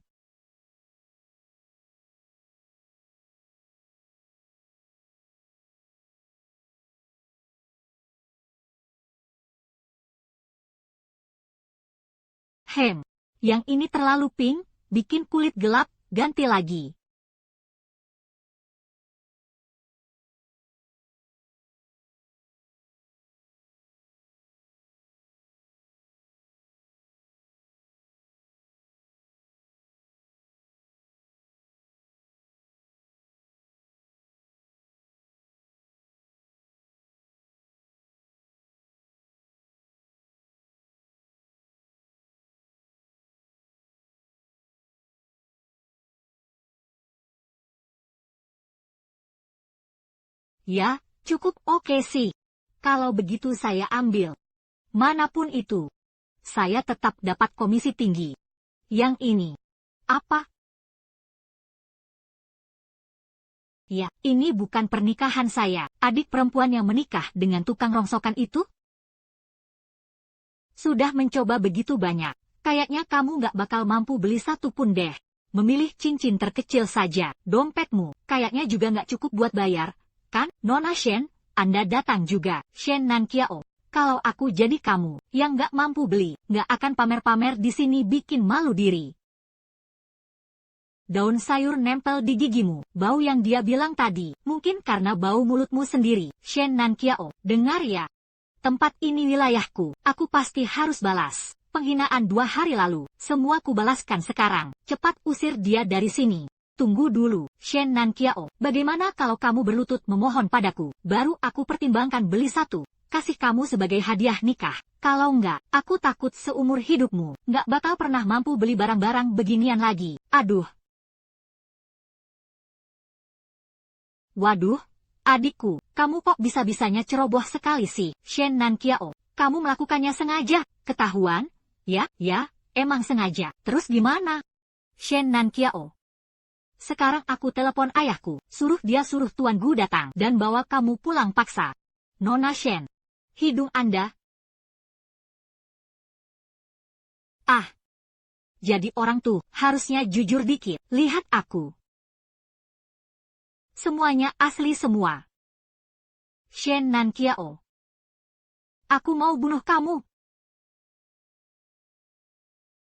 Yang ini terlalu pink, bikin kulit gelap, ganti lagi. Ya, cukup oke sih. Kalau begitu saya ambil. Manapun itu. Saya tetap dapat komisi tinggi. Yang ini. Apa? Ya, ini bukan pernikahan saya. Adik perempuan yang menikah dengan tukang rongsokan itu? Sudah mencoba begitu banyak. Kayaknya kamu nggak bakal mampu beli satu pun deh. Memilih cincin terkecil saja. Dompetmu kayaknya juga nggak cukup buat bayar. Kan, Nona Shen, Anda datang juga. Shen Nankiao, kalau aku jadi kamu, yang nggak mampu beli, nggak akan pamer-pamer di sini bikin malu diri. Daun sayur nempel di gigimu, bau yang dia bilang tadi, mungkin karena bau mulutmu sendiri. Shen Nankiao, dengar ya. Tempat ini wilayahku, aku pasti harus balas. Penghinaan 2 hari lalu, semua kubalaskan sekarang. Cepat usir dia dari sini. Tunggu dulu, Shen Nankiao. Bagaimana kalau kamu berlutut memohon padaku? Baru aku pertimbangkan beli satu. Kasih kamu sebagai hadiah nikah. Kalau enggak, aku takut seumur hidupmu nggak bakal pernah mampu beli barang-barang beginian lagi. Aduh. Waduh, adikku, kamu kok bisa-bisanya ceroboh sekali sih, Shen Nankiao. Kamu melakukannya sengaja, ketahuan? Ya, emang sengaja. Terus gimana? Shen Nankiao. Sekarang aku telepon ayahku, suruh Tuan Gu datang dan bawa kamu pulang paksa. Nona Shen. Hidung Anda. Jadi orang tuh, harusnya jujur dikit. Lihat aku. Semuanya asli semua. Shen Nankiao. Aku mau bunuh kamu.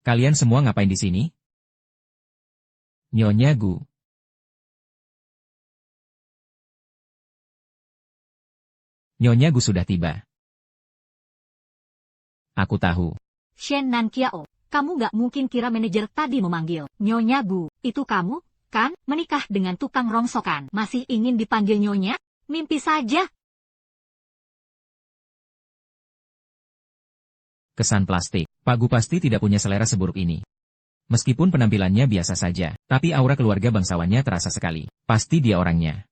Kalian semua ngapain di sini? Nyonya Gu. Nyonya Gu sudah tiba. Aku tahu. Shen Nankiao, kamu nggak mungkin kira manajer tadi memanggil Nyonya Gu. Itu kamu, kan? Menikah dengan tukang rongsokan. Masih ingin dipanggil Nyonya? Mimpi saja. Kesan plastik. Pak Gu pasti tidak punya selera seburuk ini. Meskipun penampilannya biasa saja, tapi aura keluarga bangsawannya terasa sekali. Pasti dia orangnya.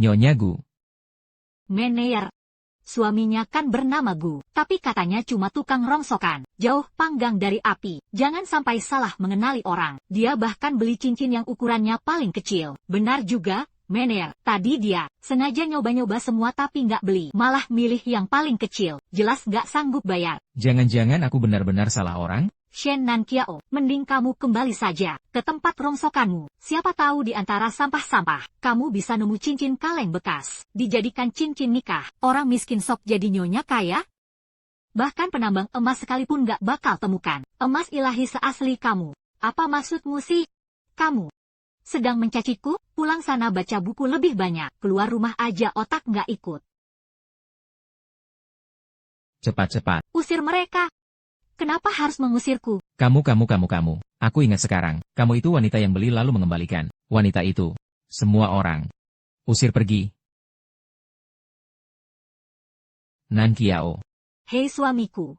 Nyonya Gu. Manajer. Suaminya kan bernama Gu, tapi katanya cuma tukang rongsokan. Jauh panggang dari api. Jangan sampai salah mengenali orang. Dia bahkan beli cincin yang ukurannya paling kecil. Benar juga, manajer. Tadi dia sengaja nyoba-nyoba semua tapi nggak beli. Malah milih yang paling kecil. Jelas nggak sanggup bayar. Jangan-jangan aku benar-benar salah orang? Shen Nankiao, mending kamu kembali saja ke tempat rongsokanmu. Siapa tahu di antara sampah-sampah, kamu bisa nemu cincin kaleng bekas. Dijadikan cincin nikah. Orang miskin sok jadi nyonya kaya? Bahkan penambang emas sekalipun nggak bakal temukan. Emas ilahi seasli kamu. Apa maksudmu sih? Kamu sedang mencaciku? Pulang sana baca buku lebih banyak. Keluar rumah aja otak nggak ikut. Cepat-cepat. Usir mereka. Kenapa harus mengusirku? Kamu. Aku ingat sekarang. Kamu itu wanita yang beli lalu mengembalikan. Wanita itu. Semua orang. Usir pergi. Nan Qiao. Hei suamiku.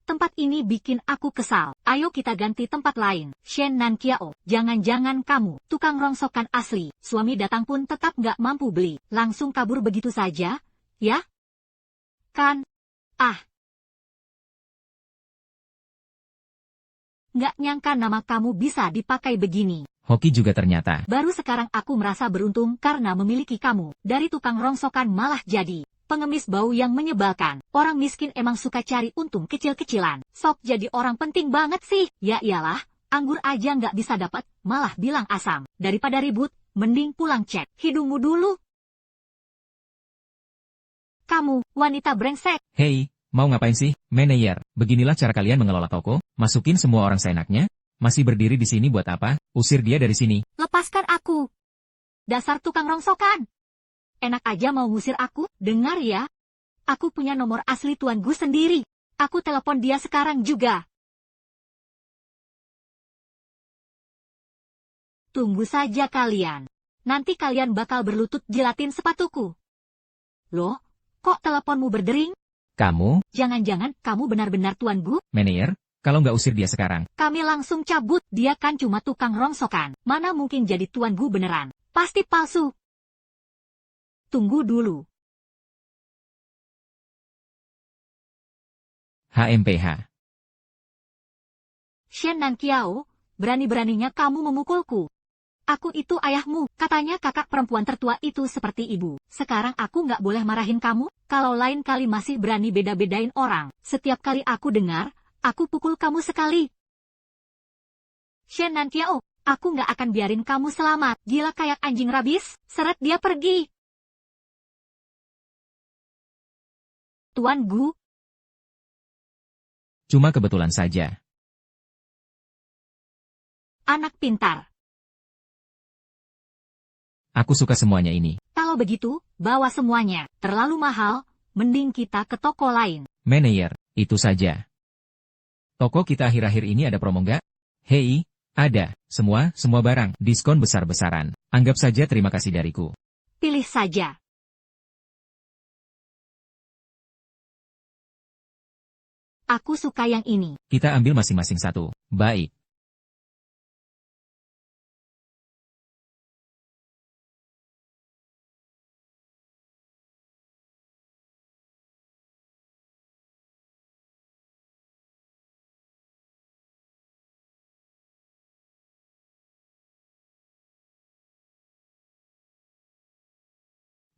Tempat ini bikin aku kesal. Ayo kita ganti tempat lain. Shen Nan Qiao, jangan-jangan kamu, tukang rongsokan asli. Suami datang pun tetap nggak mampu beli. Langsung kabur begitu saja? Ya? Kan? Ah. Nggak nyangka nama kamu bisa dipakai begini. Hoki juga ternyata. Baru sekarang aku merasa beruntung karena memiliki kamu. Dari tukang rongsokan malah jadi pengemis bau yang menyebalkan. Orang miskin emang suka cari untung kecil-kecilan. Sok jadi orang penting banget sih. Ya iyalah, anggur aja nggak bisa dapat, malah bilang asam. Daripada ribut, mending pulang cek hidungmu dulu. Kamu, wanita brengsek. Hei, mau ngapain sih, manajer? Beginilah cara kalian mengelola toko? Masukin semua orang seenaknya? Masih berdiri di sini buat apa? Usir dia dari sini. Lepaskan aku. Dasar tukang rongsokan. Enak aja mau ngusir aku? Dengar ya. Aku punya nomor asli Tuan Gu sendiri. Aku telepon dia sekarang juga. Tunggu saja kalian. Nanti kalian bakal berlutut jilatin sepatuku. Loh, kok teleponmu berdering? Kamu? Jangan-jangan kamu benar-benar Tuan Gu? Manajer, kalau nggak usir dia sekarang. Kami langsung cabut. Dia kan cuma tukang rongsokan. Mana mungkin jadi Tuan Gu beneran? Pasti palsu. Tunggu dulu. HMPH. Shen Nan Qiao, berani-beraninya kamu memukulku. Aku itu ayahmu, katanya kakak perempuan tertua itu seperti ibu. Sekarang aku nggak boleh marahin kamu, kalau lain kali masih berani beda-bedain orang. Setiap kali aku dengar, aku pukul kamu sekali. Shen Nan Qiao, aku nggak akan biarin kamu selamat. Gila kayak anjing rabis, seret dia pergi. Tuan Gu. Cuma kebetulan saja. Anak pintar. Aku suka semuanya ini. Kalau begitu, bawa semuanya. Terlalu mahal, mending kita ke toko lain. Manajer, itu saja. Toko kita akhir-akhir ini ada promo nggak? Hei, ada. Semua barang. Diskon besar-besaran. Anggap saja terima kasih dariku. Pilih saja. Aku suka yang ini. Kita ambil masing-masing satu. Baik.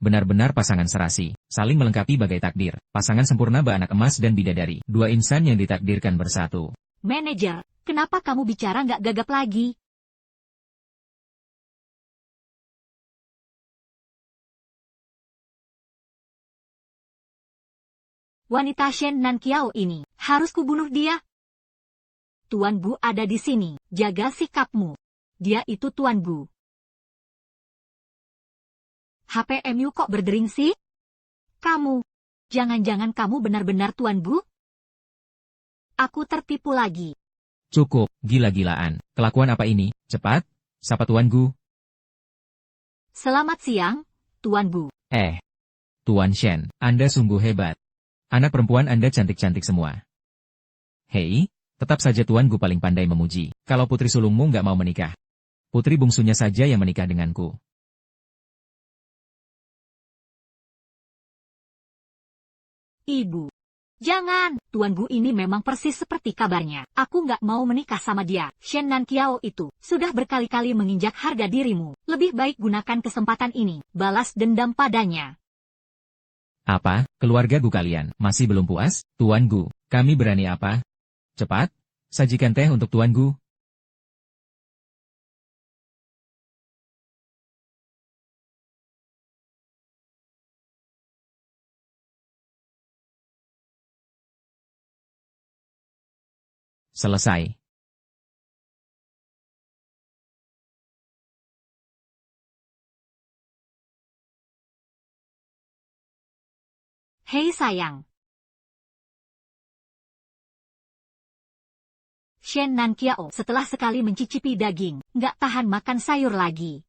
Benar-benar pasangan serasi, saling melengkapi bagai takdir. Pasangan sempurna anak emas dan bidadari. Dua insan yang ditakdirkan bersatu. Manajer, kenapa kamu bicara nggak gagap lagi? Wanita Shen Nan Qiao ini, harus kubunuh dia. Tuan Gu ada di sini, jaga sikapmu. Dia itu Tuan Gu. HPMU kok berdering sih? Kamu, jangan-jangan kamu benar-benar Tuan Gu? Aku tertipu lagi. Cukup, gila-gilaan. Kelakuan apa ini? Cepat, sapa Tuan Gu. Selamat siang, Tuan Gu. Tuan Shen, Anda sungguh hebat. Anak perempuan Anda cantik-cantik semua. Hei, tetap saja Tuan Gu paling pandai memuji. Kalau putri sulungmu nggak mau menikah, putri bungsunya saja yang menikah denganku. Ibu. Jangan, Tuan Gu ini memang persis seperti kabarnya. Aku nggak mau menikah sama dia. Shen Nan Qiao itu sudah berkali-kali menginjak harga dirimu. Lebih baik gunakan kesempatan ini, balas dendam padanya. Apa, keluarga Gu kalian masih belum puas? Tuan Gu, kami berani apa? Cepat, sajikan teh untuk Tuan Gu. Selesai. Hei sayang. Shen Nankiao setelah sekali mencicipi daging, nggak tahan makan sayur lagi.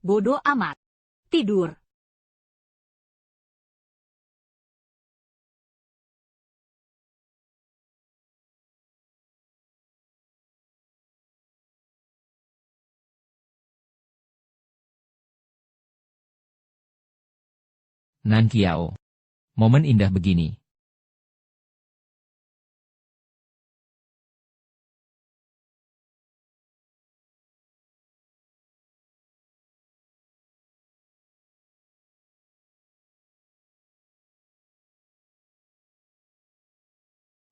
Bodoh amat. Tidur. Nankiao. Momen indah begini.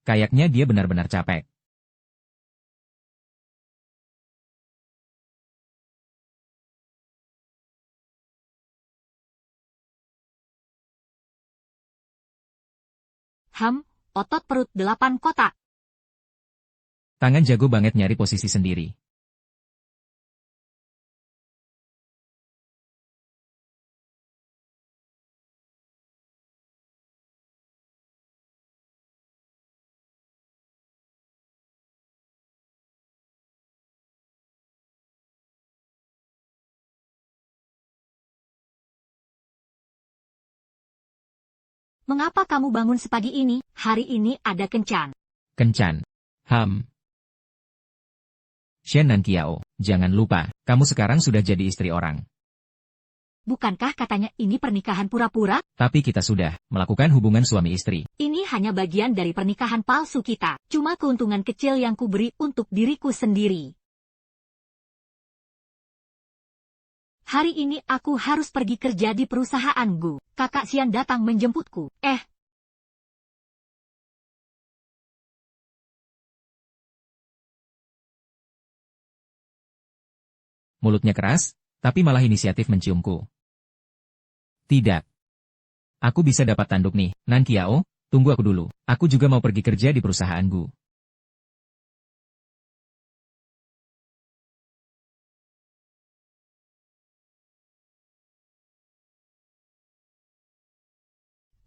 Kayaknya dia benar-benar capek. Otot perut 8 kotak. Tangan jago banget nyari posisi sendiri. Mengapa kamu bangun sepagi ini? Hari ini ada kencan. Kencan. Shen Nankiao, jangan lupa, kamu sekarang sudah jadi istri orang. Bukankah katanya ini pernikahan pura-pura? Tapi kita sudah melakukan hubungan suami istri. Ini hanya bagian dari pernikahan palsu kita. Cuma keuntungan kecil yang kuberi untuk diriku sendiri. Hari ini aku harus pergi kerja di perusahaanku. Kakak Xian datang menjemputku. Mulutnya keras, tapi malah inisiatif menciumku. Tidak. Aku bisa dapat tanduk nih, Nankiao, tunggu aku dulu. Aku juga mau pergi kerja di perusahaanku.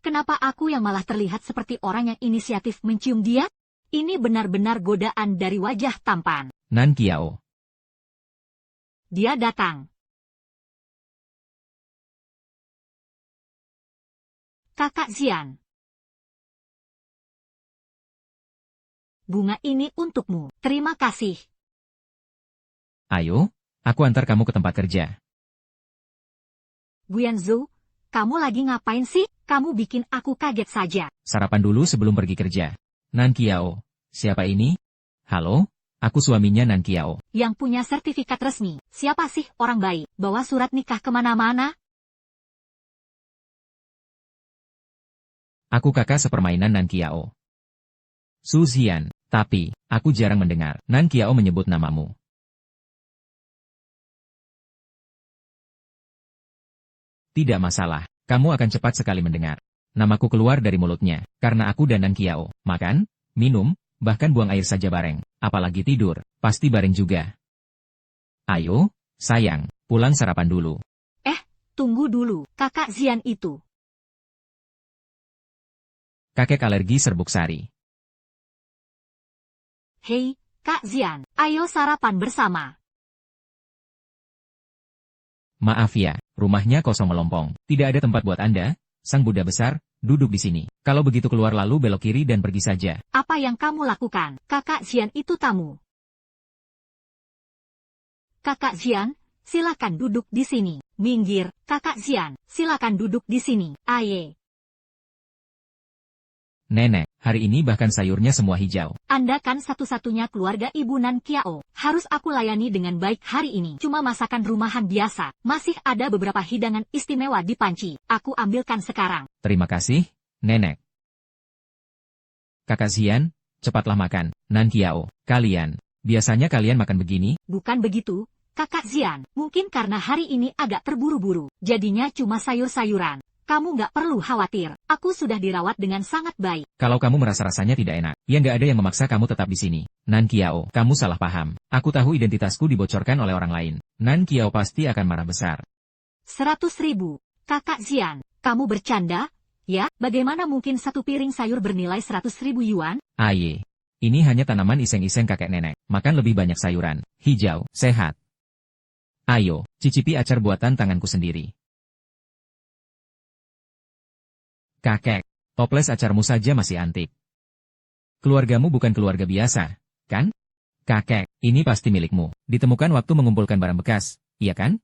Kenapa aku yang malah terlihat seperti orang yang inisiatif mencium dia? Ini benar-benar godaan dari wajah tampan. Nankiao. Dia datang. Kakak Xian. Bunga ini untukmu. Terima kasih. Ayo, aku antar kamu ke tempat kerja. Guanzhou, kamu lagi ngapain sih? Kamu bikin aku kaget saja. Sarapan dulu sebelum pergi kerja. Nankiao, siapa ini? Halo, aku suaminya Nankiao. Yang punya sertifikat resmi. Siapa sih orang baik? Bawa surat nikah kemana-mana? Aku kakak sepermainan Nankiao. Su Xian, tapi, aku jarang mendengar Nankiao menyebut namamu. Tidak masalah, kamu akan cepat sekali mendengar. Namaku keluar dari mulutnya, karena aku dan Nankiao, makan, minum, bahkan buang air saja bareng, apalagi tidur, pasti bareng juga. Ayo, sayang, pulang sarapan dulu. Tunggu dulu, kakak Xian itu. Kakek alergi serbuk sari. Hei, Kak Xian, ayo sarapan bersama. Maaf ya, rumahnya kosong melompong. Tidak ada tempat buat Anda, Sang Buddha besar, duduk di sini. Kalau begitu keluar lalu belok kiri dan pergi saja. Apa yang kamu lakukan? Kakak Xian itu tamu. Kakak Xian, silakan duduk di sini. Minggir, Kakak Xian, silakan duduk di sini. Aye. Nenek, hari ini bahkan sayurnya semua hijau. Anda kan satu-satunya keluarga Ibu Nankiao. Harus aku layani dengan baik hari ini. Cuma masakan rumahan biasa. Masih ada beberapa hidangan istimewa di panci. Aku ambilkan sekarang. Terima kasih, Nenek. Kakak Xian, cepatlah makan. Nankiao, biasanya kalian makan begini? Bukan begitu, Kakak Xian. Mungkin karena hari ini agak terburu-buru. Jadinya cuma sayur-sayuran. Kamu nggak perlu khawatir. Aku sudah dirawat dengan sangat baik. Kalau kamu merasa rasanya tidak enak, ya nggak ada yang memaksa kamu tetap di sini. Nan Qiao, kamu salah paham. Aku tahu identitasku dibocorkan oleh orang lain. Nan Qiao pasti akan marah besar. 100.000. Kakak Xian, kamu bercanda? Ya, bagaimana mungkin satu piring sayur bernilai 100.000 yuan? Aye. Ini hanya tanaman iseng-iseng kakek nenek. Makan lebih banyak sayuran. Hijau, sehat. Ayo, cicipi acar buatan tanganku sendiri. Kakek, toples acarmu saja masih antik. Keluargamu bukan keluarga biasa, kan? Kakek, ini pasti milikmu. Ditemukan waktu mengumpulkan barang bekas, iya kan?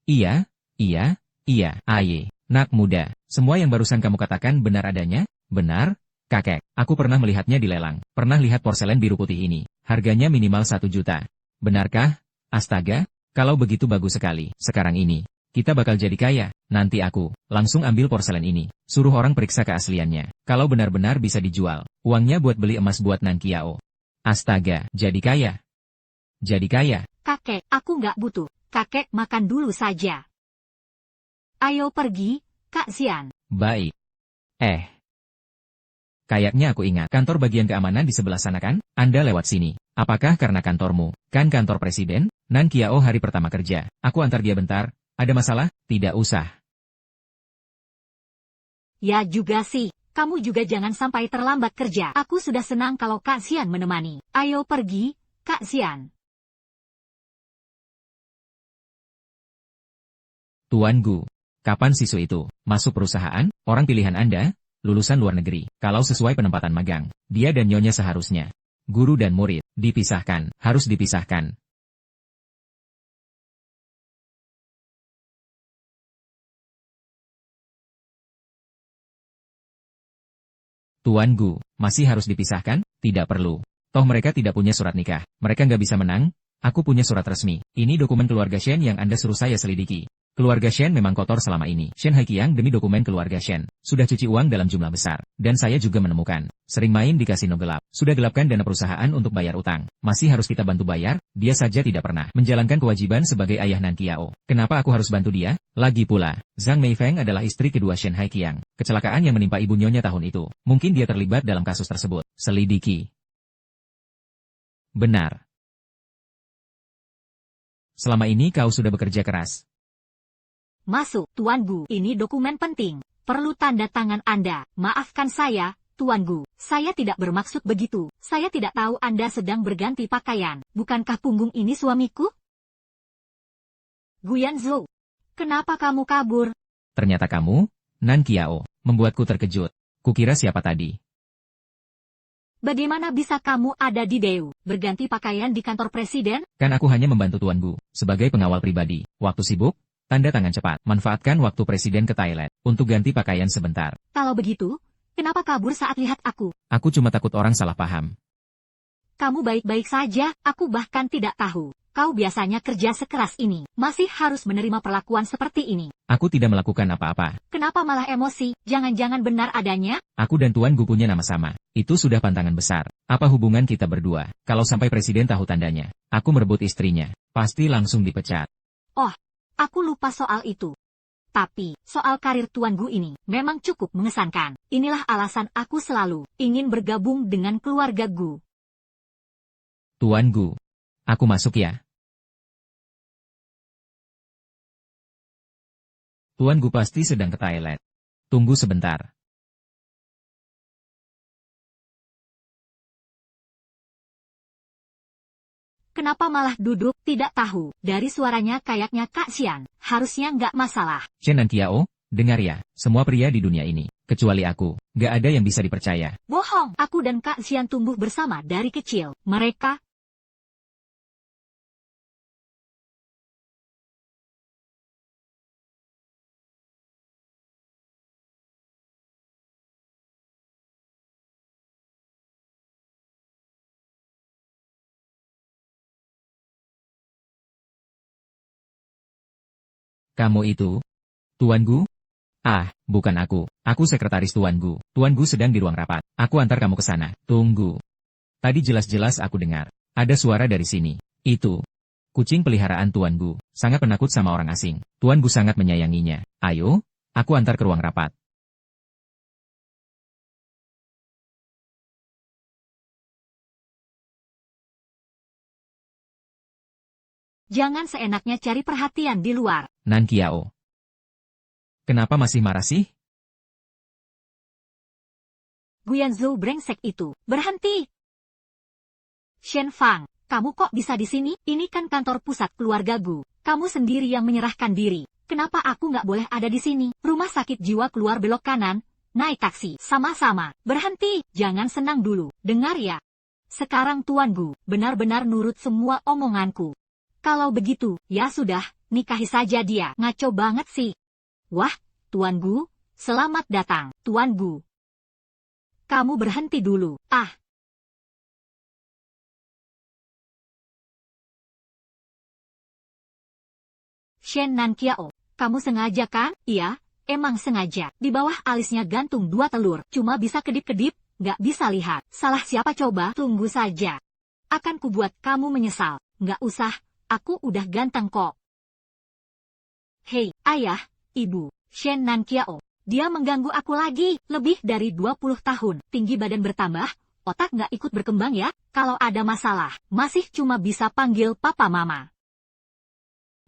Iya, iya, aye. Nak muda, semua yang barusan kamu katakan benar adanya? Benar? Kakek, aku pernah melihatnya di lelang. Pernah lihat porselen biru putih ini. Harganya minimal 1 juta. Benarkah? Astaga, kalau begitu bagus sekali. Sekarang ini, kita bakal jadi kaya. Nanti aku langsung ambil porselen ini. Suruh orang periksa keasliannya. Kalau benar-benar bisa dijual, uangnya buat beli emas buat Nan Qiao. Astaga, jadi kaya. Jadi kaya. Kakek, aku nggak butuh. Kakek makan dulu saja. Ayo pergi, Kak Xian. Baik. Kayaknya aku ingat, kantor bagian keamanan di sebelah sana kan? Anda lewat sini. Apakah karena kantormu? Kan kantor presiden? Nan Qiao hari pertama kerja. Aku antar dia bentar. Ada masalah? Tidak usah. Ya juga sih. Kamu juga jangan sampai terlambat kerja. Aku sudah senang kalau Kak Xian menemani. Ayo pergi, Kak Xian. Tuan Gu, kapan siswa itu masuk perusahaan? Orang pilihan Anda? Lulusan luar negeri. Kalau sesuai penempatan magang, dia dan nyonya seharusnya. Guru dan murid, dipisahkan, harus dipisahkan. Tuan Gu, masih harus dipisahkan? Tidak perlu. Toh mereka tidak punya surat nikah. Mereka nggak bisa menang? Aku punya surat resmi. Ini dokumen keluarga Shen yang Anda suruh saya selidiki. Keluarga Shen memang kotor selama ini. Shen Haiqiang demi dokumen keluarga Shen. Sudah cuci uang dalam jumlah besar. Dan saya juga menemukan. Sering main di kasino gelap. Sudah gelapkan dana perusahaan untuk bayar utang. Masih harus kita bantu bayar? Dia saja tidak pernah menjalankan kewajiban sebagai ayah Nan Qiao. Kenapa aku harus bantu dia? Lagi pula, Zhang Meifeng adalah istri kedua Shen Haiqiang. Kecelakaan yang menimpa ibu nyonya tahun itu. Mungkin dia terlibat dalam kasus tersebut. Selidiki. Benar. Selama ini kau sudah bekerja keras. Masuk, Tuan Gu. Ini dokumen penting. Perlu tanda tangan Anda. Maafkan saya, Tuan Gu. Saya tidak bermaksud begitu. Saya tidak tahu Anda sedang berganti pakaian. Bukankah punggung ini suamiku? Guyan Zhou. Kenapa kamu kabur? Ternyata kamu, Nan Qiao, membuatku terkejut. Kukira siapa tadi? Bagaimana bisa kamu ada di Deu, berganti pakaian di kantor presiden? Kan aku hanya membantu Tuan Gu, sebagai pengawal pribadi. Waktu sibuk, tanda tangan cepat. Manfaatkan waktu presiden ke toilet, untuk ganti pakaian sebentar. Kalau begitu, kenapa kabur saat lihat aku? Aku cuma takut orang salah paham. Kamu baik-baik saja, aku bahkan tidak tahu. Kau biasanya kerja sekeras ini, masih harus menerima perlakuan seperti ini. Aku tidak melakukan apa-apa. Kenapa malah emosi? Jangan-jangan benar adanya? Aku dan Tuan Gu punya nama sama. Itu sudah pantangan besar. Apa hubungan kita berdua? Kalau sampai presiden tahu tandanya, aku merebut istrinya, pasti langsung dipecat. Oh, aku lupa soal itu. Tapi, soal karir Tuan Gu ini, memang cukup mengesankan. Inilah alasan aku selalu ingin bergabung dengan keluarga Gu. Tuan Gu, aku masuk ya. Tuan Gu pasti sedang ke toilet. Tunggu sebentar. Kenapa malah duduk? Tidak tahu. Dari suaranya kayaknya Kak Xian. Harusnya nggak masalah. Shen Nan Qiao, dengar ya. Semua pria di dunia ini, kecuali aku, nggak ada yang bisa dipercaya. Bohong. Aku dan Kak Xian tumbuh bersama dari kecil. Mereka... Kamu itu? Tuan Gu? Ah, bukan aku. Aku sekretaris Tuan Gu. Tuan Gu sedang di ruang rapat. Aku antar kamu ke sana. Tunggu. Tadi jelas-jelas aku dengar. Ada suara dari sini. Itu. Kucing peliharaan Tuan Gu. Sangat penakut sama orang asing. Tuan Gu sangat menyayanginya. Ayo, Aku antar ke ruang rapat. Jangan seenaknya cari perhatian di luar. Nan Qiao. Kenapa masih marah sih? Guyanzhou brengsek itu. Berhenti! Shen Fang, kamu kok bisa di sini? Ini kan kantor pusat keluarga Gu. Kamu sendiri yang menyerahkan diri. Kenapa aku nggak boleh ada di sini? Rumah sakit jiwa keluar belok kanan. Naik taksi. Sama-sama. Berhenti. Jangan senang dulu. Dengar ya. Sekarang Tuan Gu benar-benar nurut semua omonganku. Kalau begitu, ya sudah, nikahi saja dia. Ngaco banget sih. Wah, Tuan Gu, selamat datang, Tuan Gu. Kamu berhenti dulu. Shen Nanqiao, kamu sengaja kan? Iya, emang sengaja. Di bawah alisnya gantung 2 telur. Cuma bisa kedip-kedip, nggak bisa lihat. Salah siapa coba? Tunggu saja. Akan kubuat kamu menyesal. Nggak usah, aku udah ganteng kok. Hei, ayah, ibu, Shen Nanqiao. Dia mengganggu aku lagi. Lebih dari 20 tahun. Tinggi badan bertambah, otak nggak ikut berkembang ya. Kalau ada masalah, masih cuma bisa panggil papa mama.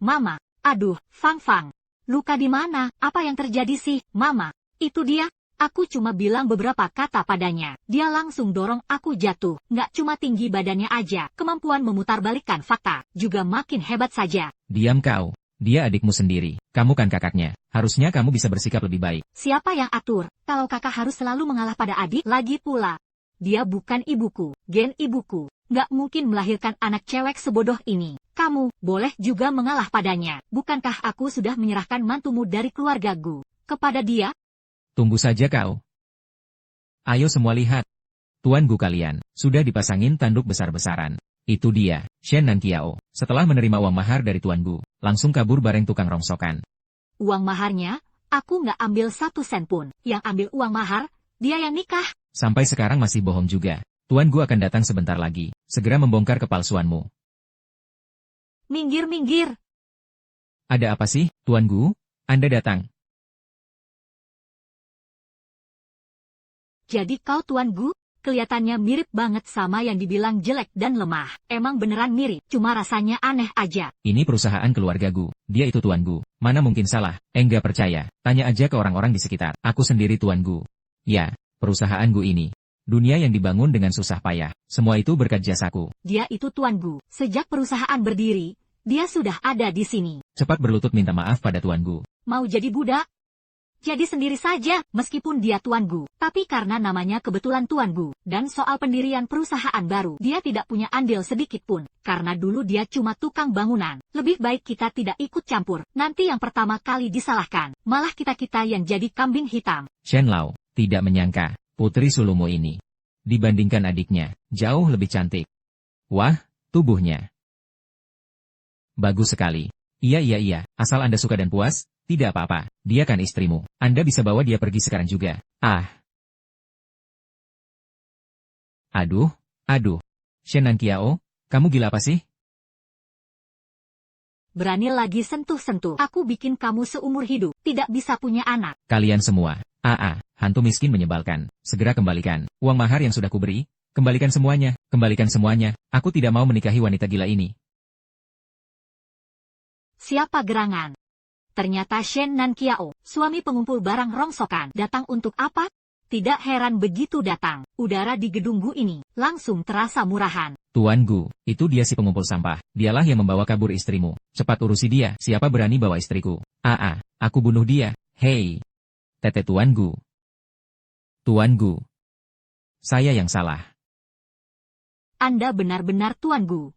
Mama. Aduh, Fang. Luka di mana? Apa yang terjadi sih, Mama? Itu dia. Aku cuma bilang beberapa kata padanya. Dia langsung dorong aku jatuh. Nggak cuma tinggi badannya aja. Kemampuan memutarbalikkan fakta juga makin hebat saja. Diam kau. Dia adikmu sendiri. Kamu kan kakaknya. Harusnya kamu bisa bersikap lebih baik. Siapa yang atur? Kalau kakak harus selalu mengalah pada adik? Lagi pula. Dia bukan ibuku. Gen ibuku. Nggak mungkin melahirkan anak cewek sebodoh ini. Kamu boleh juga mengalah padanya. Bukankah aku sudah menyerahkan mantumu dari keluarga Gu kepada dia? Tunggu saja kau. Ayo semua lihat. Tuan Gu kalian, sudah dipasangin tanduk besar-besaran. Itu dia, Shen Nanqiao. Setelah menerima uang mahar dari Tuan Gu, langsung kabur bareng tukang rongsokan. Uang maharnya? Aku nggak ambil 1 sen pun. Yang ambil uang mahar, dia yang nikah. Sampai sekarang masih bohong juga. Tuan Gu akan datang sebentar lagi. Segera membongkar kepalsuanmu. Minggir. Ada apa sih, Tuan Gu? Anda datang. Jadi kau Tuan Gu? Kelihatannya mirip banget sama yang dibilang jelek dan lemah. Emang beneran mirip, cuma rasanya aneh aja. Ini perusahaan keluarga Gu. Dia itu Tuan Gu. Mana mungkin salah? Enggak percaya. Tanya aja ke orang-orang di sekitar. Aku sendiri Tuan Gu. Ya, perusahaan Gu ini. Dunia yang dibangun dengan susah payah. Semua itu berkat jasaku. Dia itu Tuan Gu. Sejak perusahaan berdiri, dia sudah ada di sini. Cepat berlutut minta maaf pada Tuan Gu. Mau jadi budak? Jadi sendiri saja, meskipun dia Tuan Gu. Tapi karena namanya kebetulan Tuan Gu, dan soal pendirian perusahaan baru, dia tidak punya andil sedikit pun. Karena dulu dia cuma tukang bangunan. Lebih baik kita tidak ikut campur. Nanti yang pertama kali disalahkan, malah kita-kita yang jadi kambing hitam. Shen Lao, tidak menyangka. Putri sulungmu ini, dibandingkan adiknya, jauh lebih cantik. Wah, tubuhnya. Bagus sekali. Iya, asal Anda suka dan puas, tidak apa-apa, dia kan istrimu. Anda bisa bawa dia pergi sekarang juga. Aduh. Shen Nanqiao, kamu gila apa sih? Berani lagi sentuh-sentuh. Aku bikin kamu seumur hidup, tidak bisa punya anak. Kalian semua. Hantu miskin menyebalkan. Segera kembalikan. Uang mahar yang sudah kuberi. Kembalikan semuanya. Aku tidak mau menikahi wanita gila ini. Siapa gerangan? Ternyata Shen Nanqiao, suami pengumpul barang rongsokan. Datang untuk apa? Tidak heran begitu datang. Udara di gedung Gu ini langsung terasa murahan. Tuan Gu, itu dia si pengumpul sampah. Dialah yang membawa kabur istrimu. Cepat urusi dia. Siapa berani bawa istriku? Aku bunuh dia. Hei. Tete Tuan Gu. Tuan Gu. Saya yang salah. Anda benar-benar Tuan Gu.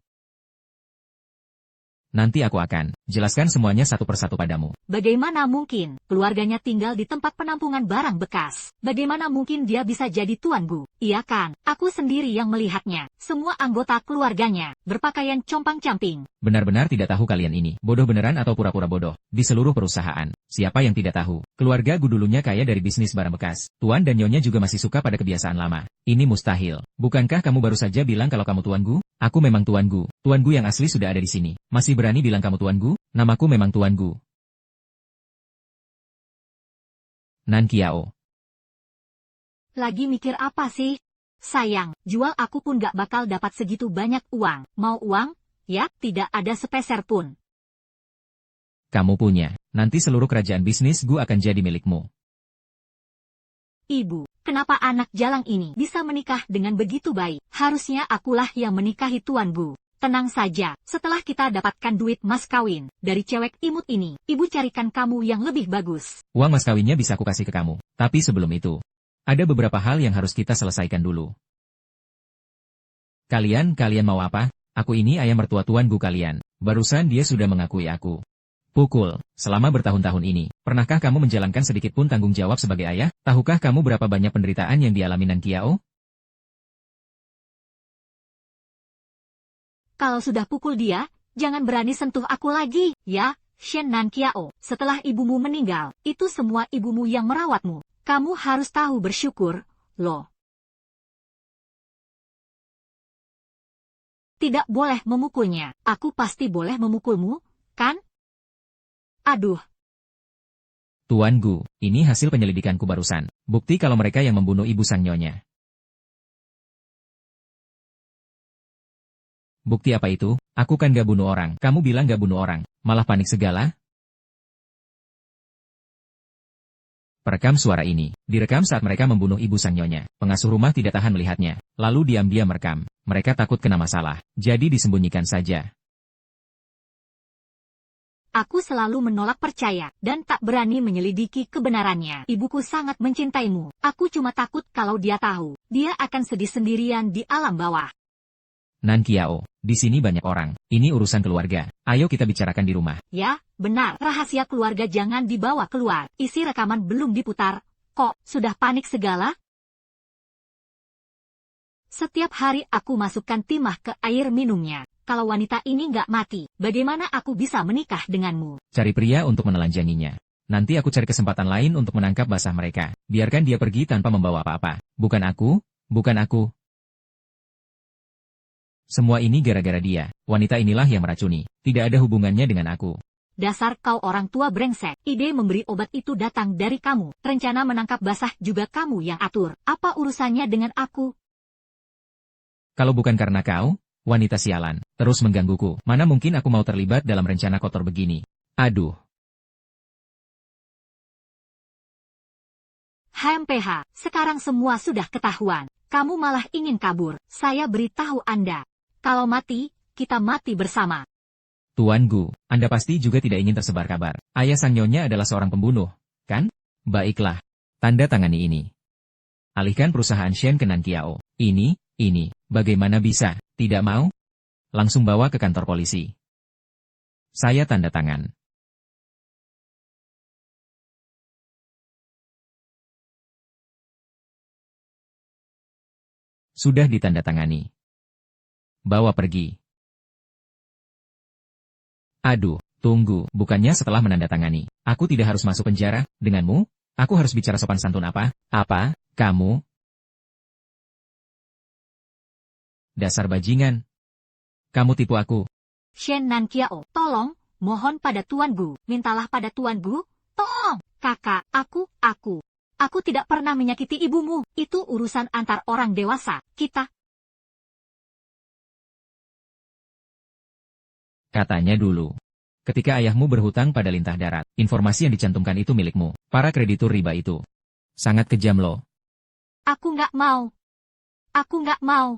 Nanti aku akan jelaskan semuanya satu persatu padamu. Bagaimana mungkin keluarganya tinggal di tempat penampungan barang bekas? Bagaimana mungkin dia bisa jadi Tuan Gu? Iya kan, aku sendiri yang melihatnya. Semua anggota keluarganya berpakaian compang-camping. Benar-benar tidak tahu kalian ini. Bodoh beneran atau pura-pura bodoh? Di seluruh perusahaan, siapa yang tidak tahu? Keluarga Gu dulunya kaya dari bisnis barang bekas. Tuan dan Nyonya juga masih suka pada kebiasaan lama. Ini mustahil. Bukankah kamu baru saja bilang kalau kamu Tuan Gu? Aku memang Tuan Gu. Tuan Gu yang asli sudah ada di sini. Masih berani bilang kamu Tuan Gu? Namaku memang Tuan Gu. Nan Qiao. Lagi mikir apa sih? Sayang, jual aku pun gak bakal dapat segitu banyak uang. Mau uang? Ya, tidak ada sepeser pun. Kamu punya. Nanti seluruh kerajaan bisnis Gu akan jadi milikmu. Ibu, kenapa anak jalang ini bisa menikah dengan begitu baik? Harusnya akulah yang menikahi Tuan Bu. Tenang saja, setelah kita dapatkan duit mas kawin dari cewek imut ini, ibu carikan kamu yang lebih bagus. Uang mas kawinnya bisa aku kasih ke kamu. Tapi sebelum itu, ada beberapa hal yang harus kita selesaikan dulu. Kalian mau apa? Aku ini ayah mertua Tuan Gu kalian. Barusan dia sudah mengakui aku. Pukul, selama bertahun-tahun ini, pernahkah kamu menjalankan sedikit pun tanggung jawab sebagai ayah? Tahukah kamu berapa banyak penderitaan yang dialami Nan Qiao? Kalau sudah pukul dia, jangan berani sentuh aku lagi, ya, Shen Nan Qiao. Setelah ibumu meninggal, itu semua ibumu yang merawatmu. Kamu harus tahu bersyukur, loh. Tidak boleh memukulnya. Aku pasti boleh memukulmu, kan? Aduh. Tuan Gu, ini hasil penyelidikanku barusan. Bukti kalau mereka yang membunuh ibu sang nyonya. Bukti apa itu? Aku kan gak bunuh orang. Kamu bilang gak bunuh orang. Malah panik segala? Perekam suara ini. Direkam saat mereka membunuh ibu sang nyonya. Pengasuh rumah tidak tahan melihatnya. Lalu diam-diam merekam. Mereka takut kena masalah. Jadi disembunyikan saja. Aku selalu menolak percaya, dan tak berani menyelidiki kebenarannya. Ibuku sangat mencintaimu. Aku cuma takut kalau dia tahu. Dia akan sedih sendirian di alam bawah. Nan Qiao, di sini banyak orang. Ini urusan keluarga. Ayo kita bicarakan di rumah. Ya, benar. Rahasia keluarga jangan dibawa keluar. Isi rekaman belum diputar. Kok, sudah panik segala? Setiap hari aku masukkan timah ke air minumnya. Kalau wanita ini nggak mati, bagaimana aku bisa menikah denganmu? Cari pria untuk menelanjanginya. Nanti aku cari kesempatan lain untuk menangkap basah mereka. Biarkan dia pergi tanpa membawa apa-apa. Bukan aku, bukan aku. Semua ini gara-gara dia. Wanita inilah yang meracuni. Tidak ada hubungannya dengan aku. Dasar kau orang tua brengsek. Ide memberi obat itu datang dari kamu. Rencana menangkap basah juga kamu yang atur. Apa urusannya dengan aku? Kalau bukan karena kau, wanita sialan, terus menggangguku. Mana mungkin aku mau terlibat dalam rencana kotor begini? Aduh. HMPH, sekarang semua sudah ketahuan. Kamu malah ingin kabur. Saya beritahu Anda. Kalau mati, kita mati bersama. Tuan Gu, Anda pasti juga tidak ingin tersebar kabar. Ayah sang nyonya adalah seorang pembunuh, kan? Baiklah. Tanda tangani ini. Alihkan perusahaan Shen ke Nan Qiao. Ini, bagaimana bisa? Tidak mau? Langsung bawa ke kantor polisi. Saya tanda tangan. Sudah ditandatangani. Bawa pergi. Aduh, tunggu, bukannya setelah menandatangani, aku tidak harus masuk penjara, denganmu? Aku harus bicara sopan santun apa? Apa? Kamu? Dasar bajingan. Kamu tipu aku. Shen Nan Qiao, tolong, mohon pada Tuan Gu, mintalah pada Tuan Gu, tolong, kakak, aku tidak pernah menyakiti ibumu, itu urusan antar orang dewasa, kita. Katanya dulu. Ketika ayahmu berhutang pada lintah darat, informasi yang dicantumkan itu milikmu, para kreditur riba itu. Sangat kejam loh. Aku nggak mau. Aku nggak mau.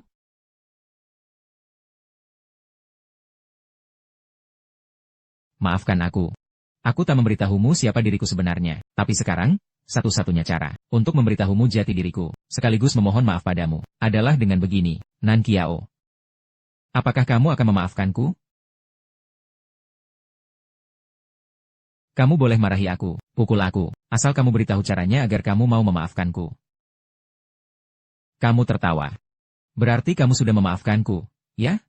Maafkan aku. Aku tak memberitahumu siapa diriku sebenarnya, tapi sekarang, satu-satunya cara untuk memberitahumu jati diriku, sekaligus memohon maaf padamu, adalah dengan begini, Nan Qiao. Apakah kamu akan memaafkanku? Kamu boleh marahi aku, pukul aku, asal kamu beritahu caranya agar kamu mau memaafkanku. Kamu tertawa. Berarti kamu sudah memaafkanku, ya?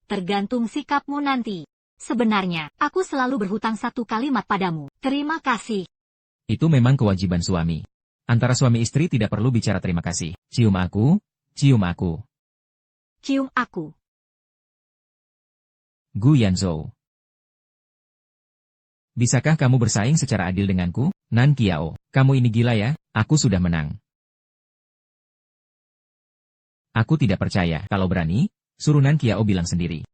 Tergantung sikapmu nanti. Sebenarnya, aku selalu berhutang satu kalimat padamu. Terima kasih. Itu memang kewajiban suami. Antara suami istri tidak perlu bicara terima kasih. Cium aku, cium aku. Cium aku. Gu Yanzhou. Bisakah kamu bersaing secara adil denganku? Nan Qiao, kamu ini gila ya, aku sudah menang. Aku tidak percaya, kalau berani, suruh Nan Qiao bilang sendiri.